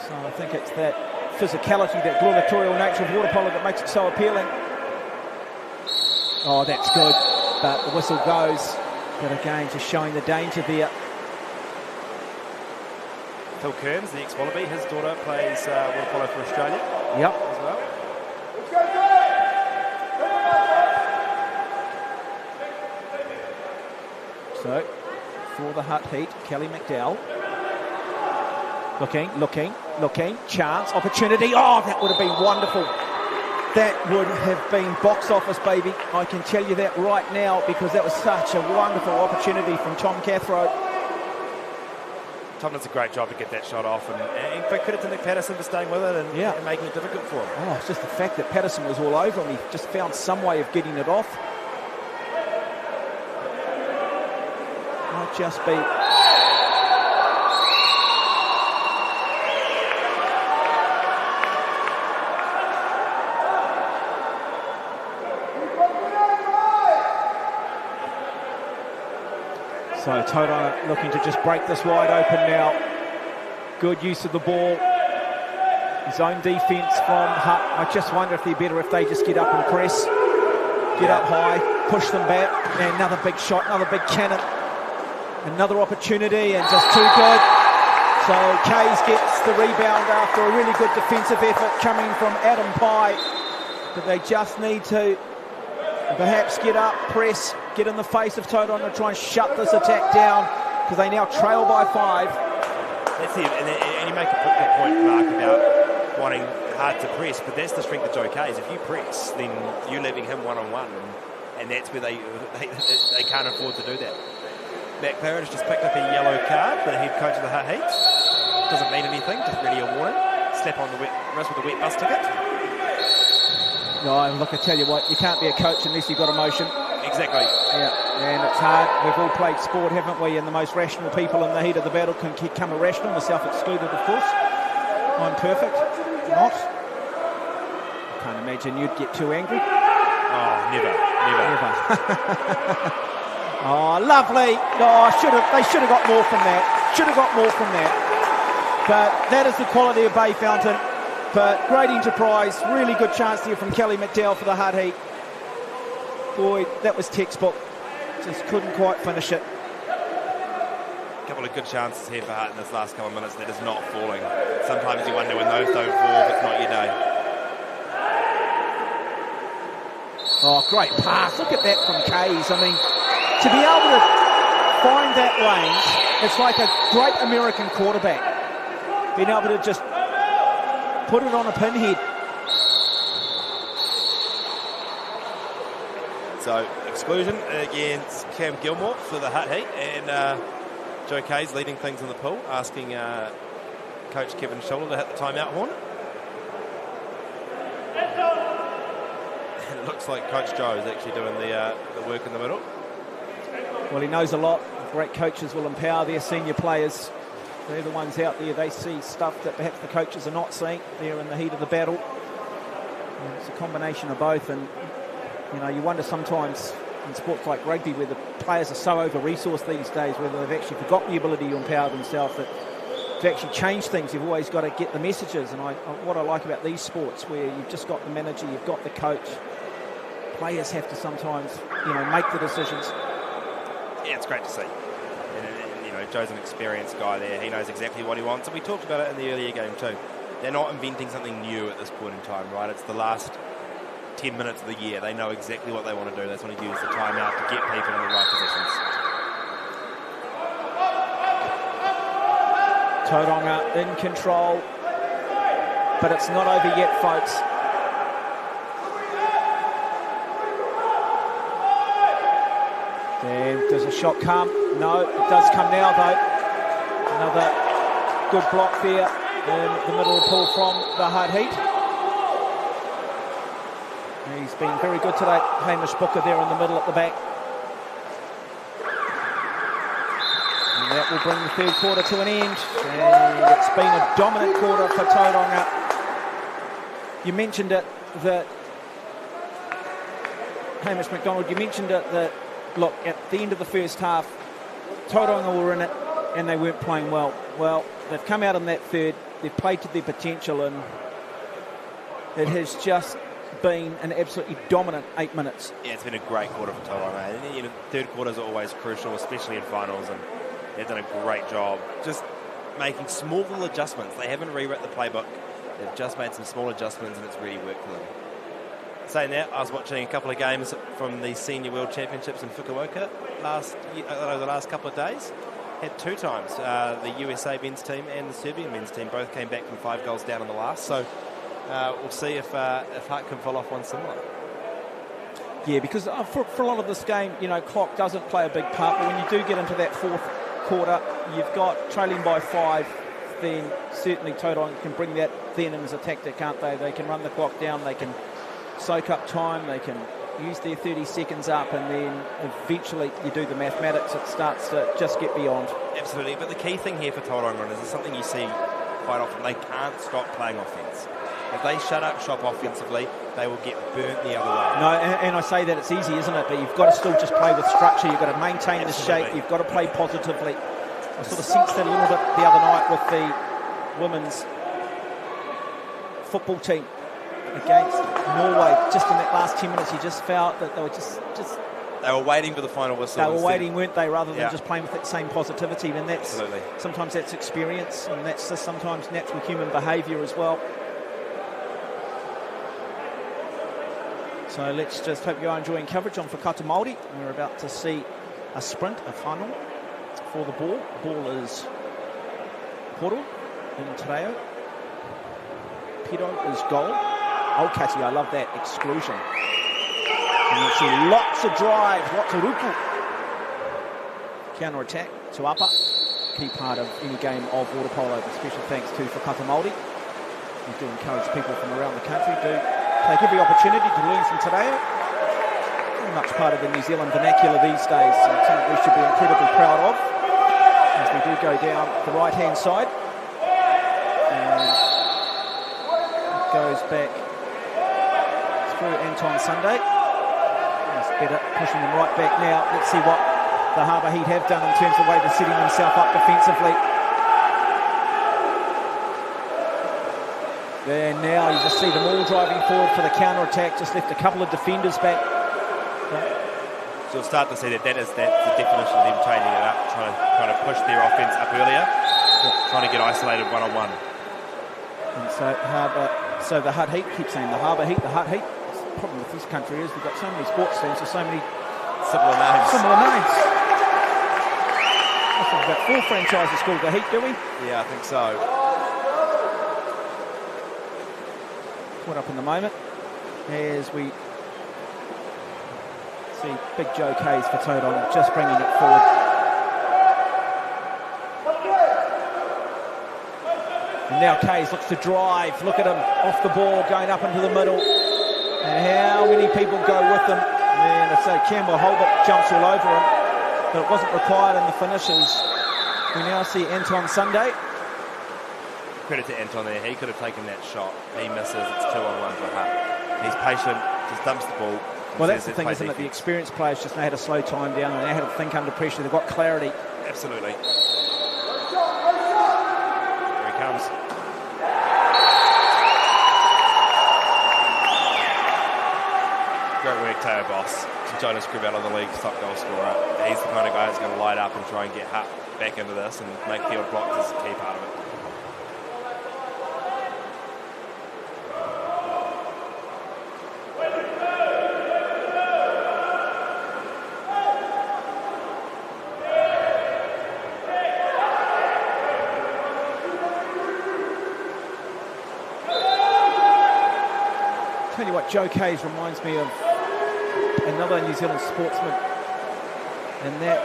Speaker 1: So I think it's that physicality, that gladiatorial nature of water polo that makes it so appealing. Oh, that's good, but the whistle goes. But again, just showing the danger there.
Speaker 2: Phil Kearns, the ex-Wallaby, his daughter plays water polo for Australia.
Speaker 1: Yep.
Speaker 2: As well.
Speaker 1: So, for the Hut Heat, Kelly McDowell. Looking, chance, opportunity. Oh, that would have been wonderful. That would have been box office, baby. I can tell you that right now, because that was such a wonderful opportunity from Tom Cathro.
Speaker 2: Tom does a great job to get that shot off, and credit to Nick Patterson for staying with it and making it difficult for him.
Speaker 1: Oh, it's just the fact that Patterson was all over him. He just found some way of getting it off. Might just be... So Tauranga looking to just break this wide open now. Good use of the ball. Zone defence from Hut. I just wonder if they're better if they just get up and press. Get up high, push them back. And another big shot, another big cannon. Another opportunity, and just too good. So Kays gets the rebound after a really good defensive effort coming from Adam Pye. But they just need to perhaps get up, press, get in the face of Tauranga to try and shut this attack down, because they now trail by 5.
Speaker 2: That's it, and you make a good point, Mark, about wanting hard to press, but that's the strength of Joe Kays. If you press, then you're leaving him one-on-one, and that's where they can't afford to do that. Matt Claridge just picked up a yellow card for the head coach of the Hutt Heat. Doesn't mean anything, just really a warning. Slap on the wrist with a wet bus ticket.
Speaker 1: No, look, I tell you what, you can't be a coach unless you've got emotion.
Speaker 2: Exactly.
Speaker 1: Yeah, and it's hard. We've all played sport, haven't we? And the most rational people in the heat of the battle can become irrational, myself excluded, of course. I'm perfect. Not. I can't imagine you'd get too angry.
Speaker 2: Oh, never.
Speaker 1: Oh, lovely. No, they should have got more from that. But that is the quality of Bay Fountain. But great enterprise, really good chance here from Kelly McDowell for the Hutt Heat. Boy, that was textbook. Just couldn't quite finish it.
Speaker 2: A couple of good chances here for Hutt in this last couple of minutes that is not falling. Sometimes you wonder when those don't fall if it's not your day.
Speaker 1: Oh, great pass. Look at that from Kays. I mean, to be able to find that range, it's like a great American quarterback. Being able to just put it on a pinhead.
Speaker 2: So, exclusion against Cam Gilmore for the Hutt Heat, and Joe Kays leading things in the pool, asking Coach Kevin Schuller to hit the timeout horn. And it looks like Coach Joe is actually doing the work in the middle.
Speaker 1: Well, he knows a lot. Great coaches will empower their senior players. They're the ones out there, they see stuff that perhaps the coaches are not seeing. They're in the heat of the battle. And it's a combination of both, and you know, you wonder sometimes in sports like rugby where the players are so over-resourced these days, whether they've actually forgotten the ability to empower themselves, that to actually change things, you've always got to get the messages. And what I like about these sports, where you've just got the manager, you've got the coach, players have to sometimes, you know, make the decisions.
Speaker 2: Yeah, it's great to see. Joe's an experienced guy there. He knows exactly what he wants. And we talked about it in the earlier game too. They're not inventing something new at this point in time, right? It's the last 10 minutes of the year. They know exactly what they want to do. That's when he uses the timeout to get people in the right positions.
Speaker 1: Tauranga in control. But it's not over yet, folks. And does a shot come? No, it does come now though. Another good block there in the middle of the pool from the Hutt Heat. He's been very good today. Hamish Booker there in the middle at the back. And that will bring the third quarter to an end. And it's been a dominant quarter for Tauranga. You mentioned it, that Hamish McDonald, you mentioned it, that look, at the end of the first half, Tauranga were in it and they weren't playing well. Well, they've come out in that third, they've played to their potential, and it has just been an absolutely dominant 8 minutes.
Speaker 2: Yeah, it's been a great quarter for Tauranga. And, third quarters are always crucial, especially in finals, and they've done a great job just making small little adjustments. They haven't rewritten the playbook. They've just made some small adjustments, and it's really worked for them. Saying that, I was watching a couple of games from the Senior World Championships in Fukuoka over the last couple of days. Had 2 times. The USA men's team and the Serbian men's team both came back from 5 goals down in the last. So we'll see if Hutt can follow off one similar.
Speaker 1: Yeah, because for a lot of this game, clock doesn't play a big part. But when you do get into that fourth quarter, you've got trailing by 5. Then certainly Tauranga can bring that then in as a tactic, can't they? They can run the clock down. They can soak up time, they can use their 30 seconds up, and then eventually you do the mathematics, it starts to just get beyond.
Speaker 2: Absolutely, but the key thing here for Tauranga is something you see quite often. They can't stop playing offence. If they shut up shop offensively, they will get burnt the other way.
Speaker 1: No, and I say that it's easy, isn't it? But you've got to still just play with structure. You've got to maintain the shape. You've got to play positively. I sort of sensed that a little bit the other night with the women's football team against Norway. Just in that last 10 minutes, you just felt that they were just
Speaker 2: They were waiting for the final whistle.
Speaker 1: They were waiting, weren't they, rather than
Speaker 2: Yeah.
Speaker 1: just playing with that same positivity. And that's
Speaker 2: Absolutely.
Speaker 1: sometimes that's experience, and that's just sometimes natural human behaviour as well. So let's just hope you are enjoying coverage on Whakata Māori. We're about to see a sprint, a final for the ball. Ball is Polo in Te Reo. Piro is goal. Aukati, I love that exclusion. And you'll see lots of drives, lots of ruku. Counter attack to upper. Key part of any game of water polo. But special thanks to Whakata Māori. We do encourage people from around the country to take every opportunity to learn from Te Reo. Very much part of the New Zealand vernacular these days, and something we should be incredibly proud of. As we do go down the right-hand side. And it goes back through Anton Sunday. That's better, pushing them right back now. Let's see what the Harbour Heat have done in terms of the way they're setting themselves up defensively. There now, you just see them all driving forward for the counter-attack. Just left a couple of defenders back.
Speaker 2: So you'll start to see that's the definition of them changing it up, trying to push their offence up earlier, trying to get isolated one-on-one.
Speaker 1: And so Harbour, so the Hut Heat, keep saying the Harbour Heat, the Hut Heat. The problem with this country is we've got so many sports teams with so many
Speaker 2: Similar names.
Speaker 1: We've got 4 franchises called the Heat, do we?
Speaker 2: Yeah, I think so.
Speaker 1: Caught up in the moment as we see Big Joe Kays for Tauranga just bringing it forward. And now Kays looks to drive. Look at him off the ball, going up into the middle. And how many people go with him? And so Campbell Holbrook jumps all over him, but it wasn't required in the finishes. We now see Anton Sunday.
Speaker 2: Credit to Anton there. He could have taken that shot. He misses. It's 2-on-1 for Hut. He's patient. Just dumps the ball.
Speaker 1: Well, that's the thing, isn't it? The experienced players just know how to slow time down and they know how to think under pressure. They've got clarity.
Speaker 2: Absolutely. Here he comes. Great work, Teo Boss. Jonas Crivello, the league's top goal scorer. He's the kind of guy that's going to light up and try and get Hut back into this, and make field blocks is a key part of it.
Speaker 1: Tell you what, Joe Kays reminds me of another New Zealand sportsman, and that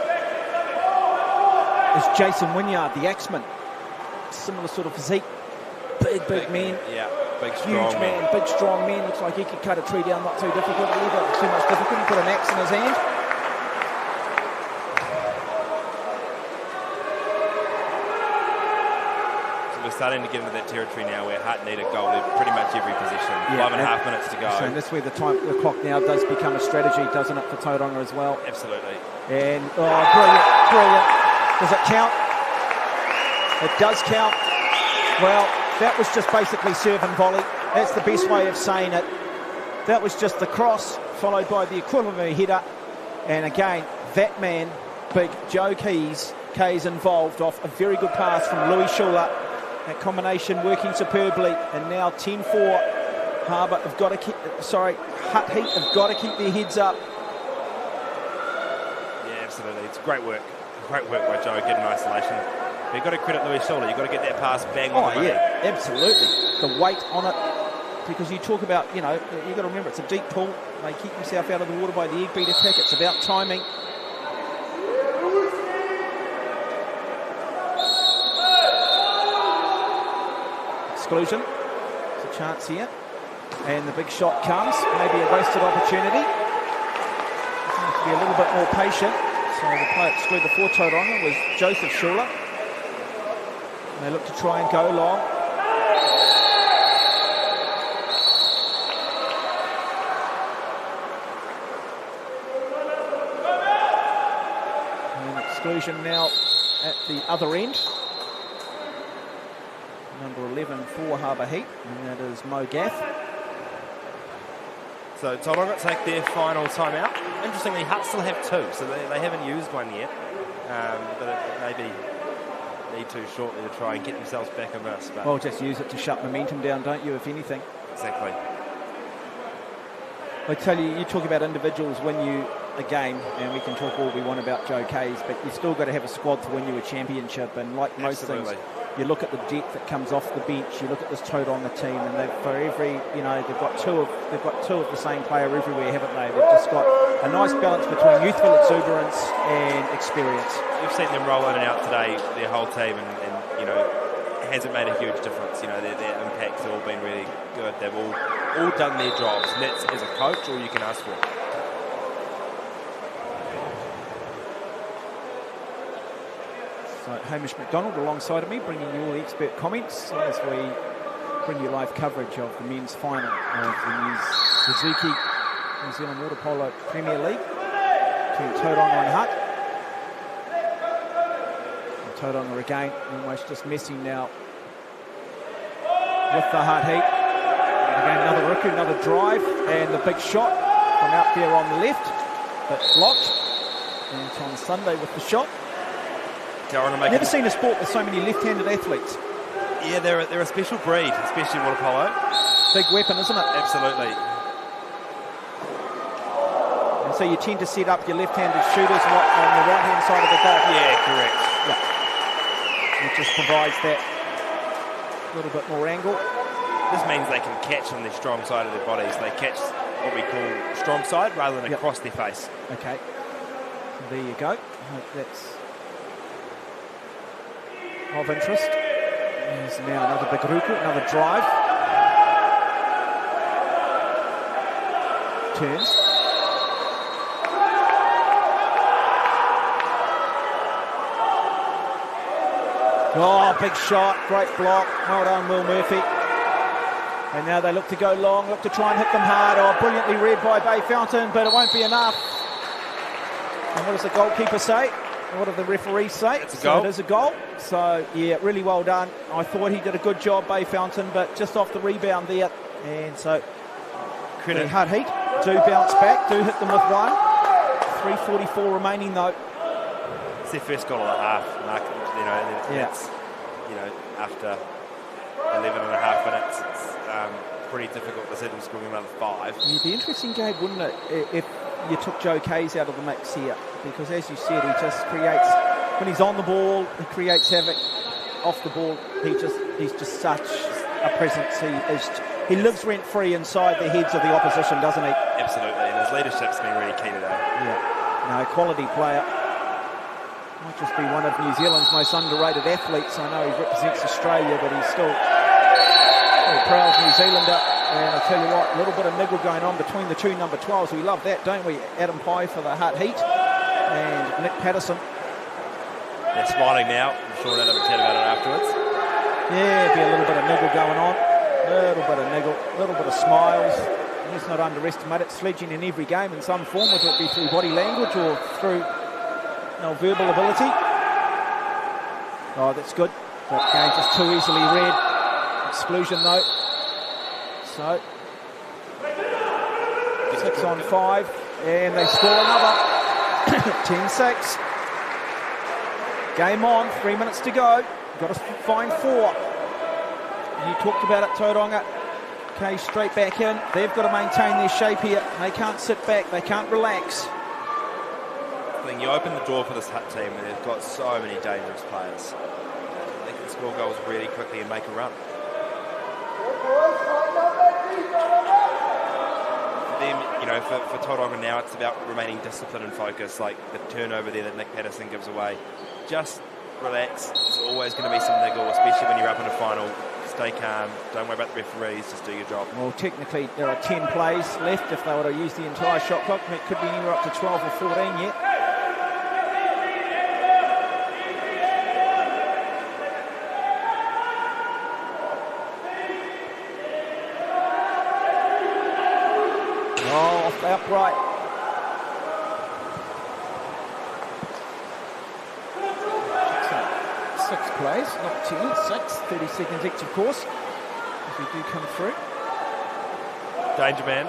Speaker 1: is Jason Wynyard, the Axeman. Similar sort of physique, big man,
Speaker 2: Yeah, big
Speaker 1: huge
Speaker 2: strong
Speaker 1: man, big strong man. Looks like he could cut a tree down, not too difficult either, too much difficult. He put an axe in his hand.
Speaker 2: We're starting to get into that territory now where Hut need a goal in pretty much every position. 5.5 minutes to go.
Speaker 1: So that's where the clock now does become a strategy, doesn't it, for Tauranga as well?
Speaker 2: Absolutely.
Speaker 1: And brilliant. Does it count? It does count. Well, that was just basically serve and volley. That's the best way of saying it. That was just the cross followed by the equivalent of a header. And again, that man, big Joe Kays involved off a very good pass from Louis Schuler. That combination working superbly, and now 10-4. Harbour have got to keep. Hut Heat have got to keep their heads up.
Speaker 2: Yeah, absolutely. It's great work. Great work by Joe, getting isolation. But you've got to credit Louis Schuler. You've got to get that pass bang on the money.
Speaker 1: Yeah, absolutely. The weight on it, because you talk about, you've got to remember it's a deep pool. They keep themselves out of the water by the egg beater kick. It's about timing. Exclusion. There's a chance here. And the big shot comes. Maybe a wasted opportunity. Have to be a little bit more patient. So the player excluded for Tauranga was Joseph Schuler. And they look to try and go long. And exclusion now at the other end. Number 11 for Harbour Heat, and that is Mo Gaff.
Speaker 2: So Tauranga take their final timeout. Interestingly, Hutt still have 2, so they haven't used one yet. But it maybe need to shortly to try and get themselves back on this. But
Speaker 1: Well, just use it to shut momentum down, don't you, if anything?
Speaker 2: exactly.
Speaker 1: I tell you, you talk about individuals win you a game, and we can talk all we want about Joe Kays, but you still got to have a squad to win you a championship. And like most
Speaker 2: Absolutely.
Speaker 1: things, you look at the depth that comes off the bench. You look at this Tauranga team, and for every, they've got two of the same player everywhere, haven't they? They've just got a nice balance between youthful exuberance and experience.
Speaker 2: You've seen them roll in and out today, their whole team, and it hasn't made a huge difference. Their impacts have all been really good. They've all done their jobs, and that's as a coach all you can ask for.
Speaker 1: So Hamish McDonald alongside of me, bringing you all the expert comments as we bring you live coverage of the men's final of the Suzuki New Zealand Water Polo Premier League between Tauranga and Hutt. And Tauranga again, almost just messing now with the Hutt heat. Again, another rookie, another drive, and the big shot from out there on the left, but blocked. And it's on Sunday with the shot. Never seen a sport with so many left-handed athletes.
Speaker 2: Yeah, they're a special breed, especially water polo.
Speaker 1: Big weapon, isn't it?
Speaker 2: Absolutely.
Speaker 1: And so you tend to set up your left-handed shooters on the right-hand side of the goal.
Speaker 2: Yeah, correct.
Speaker 1: Yeah. It just provides that little bit more angle.
Speaker 2: This means they can catch on the strong side of their bodies. They catch what we call strong side rather than across their face.
Speaker 1: Okay. So there you go. I hope that's of interest. There's now another big ruku, another drive. Turns. Oh, big shot, great block. Well done, Will Murphy. And now they look to go long, look to try and hit them hard. Oh, brilliantly read by Bay Fountain, but it won't be enough. And what does the goalkeeper say? What do the referees say?
Speaker 2: It's a goal.
Speaker 1: So it is a goal. So, yeah, really well done. I thought he did a good job, Bay Fountain, but just off the rebound there. And so,
Speaker 2: Credit.
Speaker 1: the Hutt Heat do bounce back, do hit them with one. 3:44 remaining, though.
Speaker 2: It's their first goal of the half, Mark.
Speaker 1: Yeah.
Speaker 2: It's, after 11 and a half minutes, it's pretty difficult to see them scoring another 5.
Speaker 1: It'd be interesting, Gabe, wouldn't it, if you took Joe Kays out of the mix here? Because, as you said, he just creates, when he's on the ball, he creates havoc. Off the ball, he's just such a presence. He lives rent-free inside the heads of the opposition, doesn't he?
Speaker 2: Absolutely, and his leadership's been really key today.
Speaker 1: Yeah, no, quality player. Might just be one of New Zealand's most underrated athletes. I know he represents Australia, but he's still a proud New Zealander. And I tell you what, a little bit of niggle going on between the two number 12s. We love that, don't we? Adam Pye for the Hutt Heat and Nick Patterson.
Speaker 2: They're smiling now. I'm sure they'll have a chat about it afterwards.
Speaker 1: Yeah, be a little bit of niggle going on. A little bit of niggle, a little bit of smiles. Let's not underestimate it. Sledging in every game in some form, whether it be through body language or through verbal ability. Oh, that's good. That game just too easily read. Exclusion though. So 6 on 5, and they score another. 10-6. Game on. 3 minutes to go. Got to find 4. You talked about it, Tauranga. Okay, straight back in. They've got to maintain their shape here. They can't sit back. They can't relax.
Speaker 2: You open the door for this Hutt team, and they've got so many dangerous players. They can score goals really quickly and make a run. For them, for Tauranga now, it's about remaining disciplined and focused. Like the turnover there that Nick Patterson gives away. Just relax. There's always going to be some niggle, especially when you're up in a final. Stay calm. Don't worry about the referees. Just do your job. Well,
Speaker 1: technically, there are 10 plays left. If they were to use the entire shot clock, it could be anywhere up to 12 or 14 yet. Oh, off the upright. Six plays, not 10, 6, 30 seconds each, of course, if we do come through.
Speaker 2: Danger man.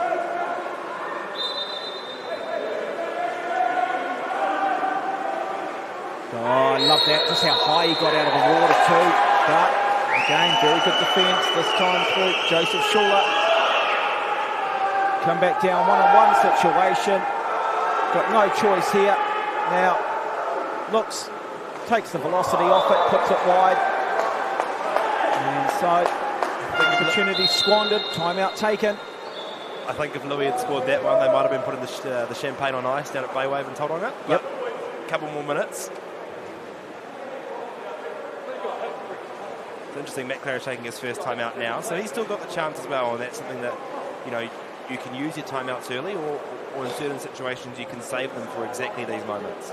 Speaker 1: Oh, I love that. Just how high he got out of the water too. But again, very good defence this time through. Joseph Schuller. Come back down one-on-one situation. Got no choice here. Now, looks, takes the velocity off it, puts it wide. And so, opportunity squandered, timeout taken.
Speaker 2: I think if Louis had scored that one, they might have been putting the champagne on ice down at Baywave and Tauranga.
Speaker 1: Yep.
Speaker 2: A couple more minutes. It's interesting, Matt Clare taking his first timeout now, so he's still got the chance as well, and that's something that, you know, you can use your timeouts early, or in certain situations you can save them for exactly these moments.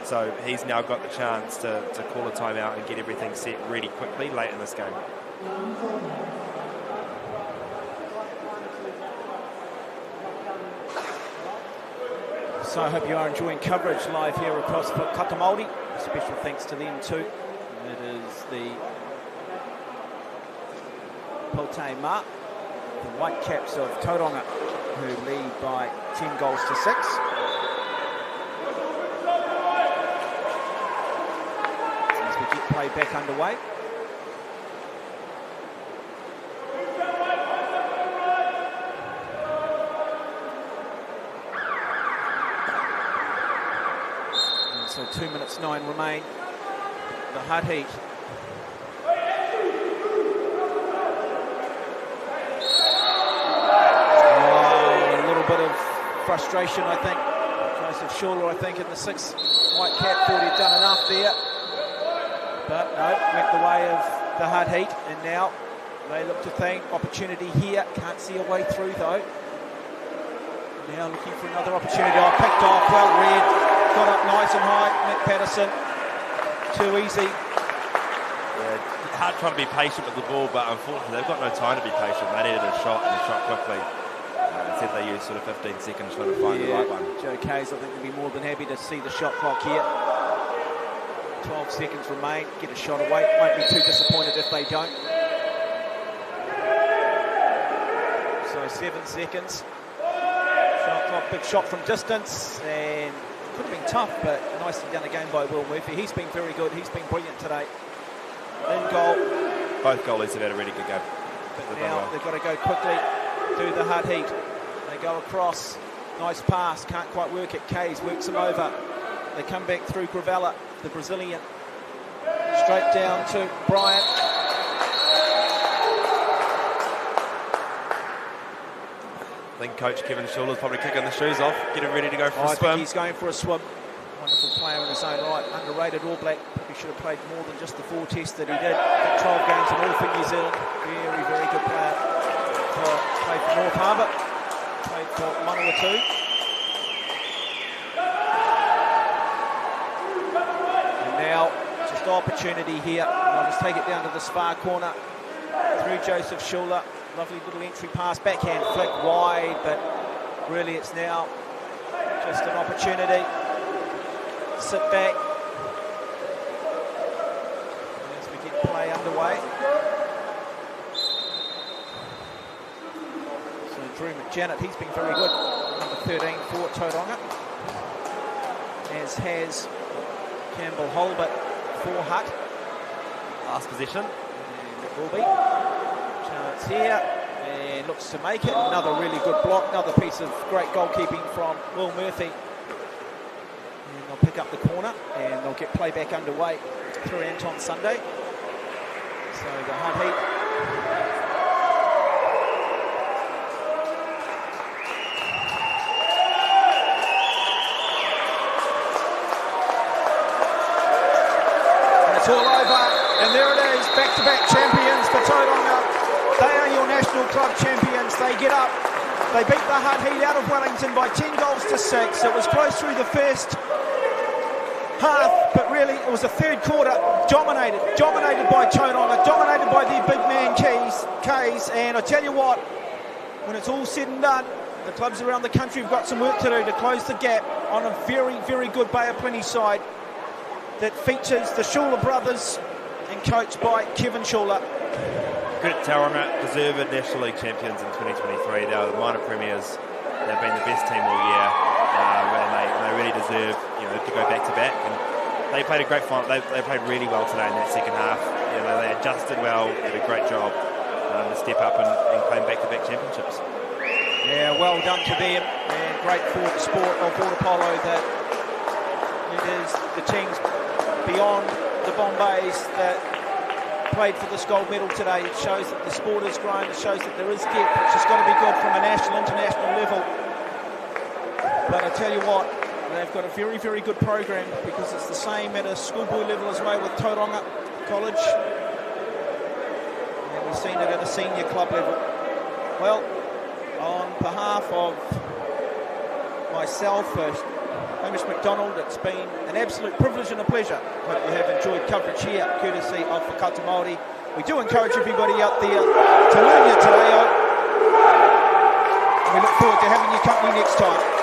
Speaker 2: So he's now got the chance to call a timeout and get everything set really quickly late in this game.
Speaker 1: So I hope you are enjoying coverage live here across Kakamaldi. Special thanks to them too. It is the Pote Ma, the Whitecaps of Tauranga, who lead by 10 goals to 6. As we get play back underway. And so 2 minutes 9 remain. The hard heat. Frustration, I think. Joseph Schuller, I think, in the 6th. Whitecap thought he'd done enough there. But no, went the way of the hard heat. And now they look to think opportunity here. Can't see a way through, though. Now looking for another opportunity. Oh, picked off, well read. Got up nice and high. Nick Patterson. Too easy.
Speaker 2: Yeah, hard trying to be patient with the ball, but unfortunately they've got no time to be patient. They needed a shot and a shot quickly. Instead they used sort of 15 seconds trying to find the right one.
Speaker 1: Joe Kays, I think, will be more than happy to see the shot clock here. 12 seconds remain, get a shot away. Won't be too disappointed if they don't. So 7 seconds. Shot clock, big shot from distance, and could have been tough, but nicely done again by Will Murphy. He's been very good, he's been brilliant today. In goal.
Speaker 2: Both goalies have had a really good game.
Speaker 1: But now they've got to go quickly, do the hard heat. They go across, nice pass, can't quite work it. Kays works them over. They come back through Gravella, the Brazilian. Straight down to Bryant.
Speaker 2: I think Coach Kevin Schuller's probably kicking the shoes off, getting ready to go for a swim.
Speaker 1: I think he's going for a swim. Wonderful player in his own right, underrated All Black. He should have played more than just the 4 tests that he did. 12 games in all for New Zealand. Very, very good player. Played for North Harbour, played for Manawatu. And now, just opportunity here. They'll just take it down to the far corner. Through Joseph Schuller. Lovely little entry pass, backhand flick wide, but really it's now just an opportunity. Sit back. As we get play underway. Drew McJanet, he's been very good. Number 13 for Tauranga. As has Campbell Holbert for Hutt.
Speaker 2: Last position.
Speaker 1: And it will be. Chance here. And looks to make it. Another really good block. Another piece of great goalkeeping from Will Murphy. And they'll pick up the corner. And they'll get play back underway through Anton Sunday. So the hard heat. It's all over, and there it is, back-to-back champions for Tauranga. They are your national club champions. They get up, they beat the hard heat out of Wellington by 10 goals to 6. It was close through the first half, but really it was the third quarter dominated by Tauranga, dominated by their big man Kays. And I tell you what, when it's all said and done, the clubs around the country have got some work to do to close the gap on a very, very good Bay of Plenty side that features the Schuller brothers and coached by Kevin Schuller.
Speaker 2: Good at Tauranga, deserved National League champions in 2023. They were the minor premiers. They've been the best team all year, and they really deserve, to go back to back. And they played a great final. They played really well today in that second half. You know, they adjusted well, did a great job to step up and claim back-to-back championships.
Speaker 1: Yeah, well done to them, and great for the sport of water polo that it is the teams beyond the Bombays that played for this gold medal today. It shows that the sport has grown, it shows that there is depth, which has got to be good from a national, international level. But I tell you what, they've got a very, very good program because it's the same at a schoolboy level as well with Tauranga College. And we've seen it at a senior club level. Well, on behalf of myself, Hamish McDonald, it's been an absolute privilege and a pleasure. Hope you have enjoyed coverage here, courtesy of Whakata Māori. We do encourage everybody out there to learn here today. We look forward to having you company next time.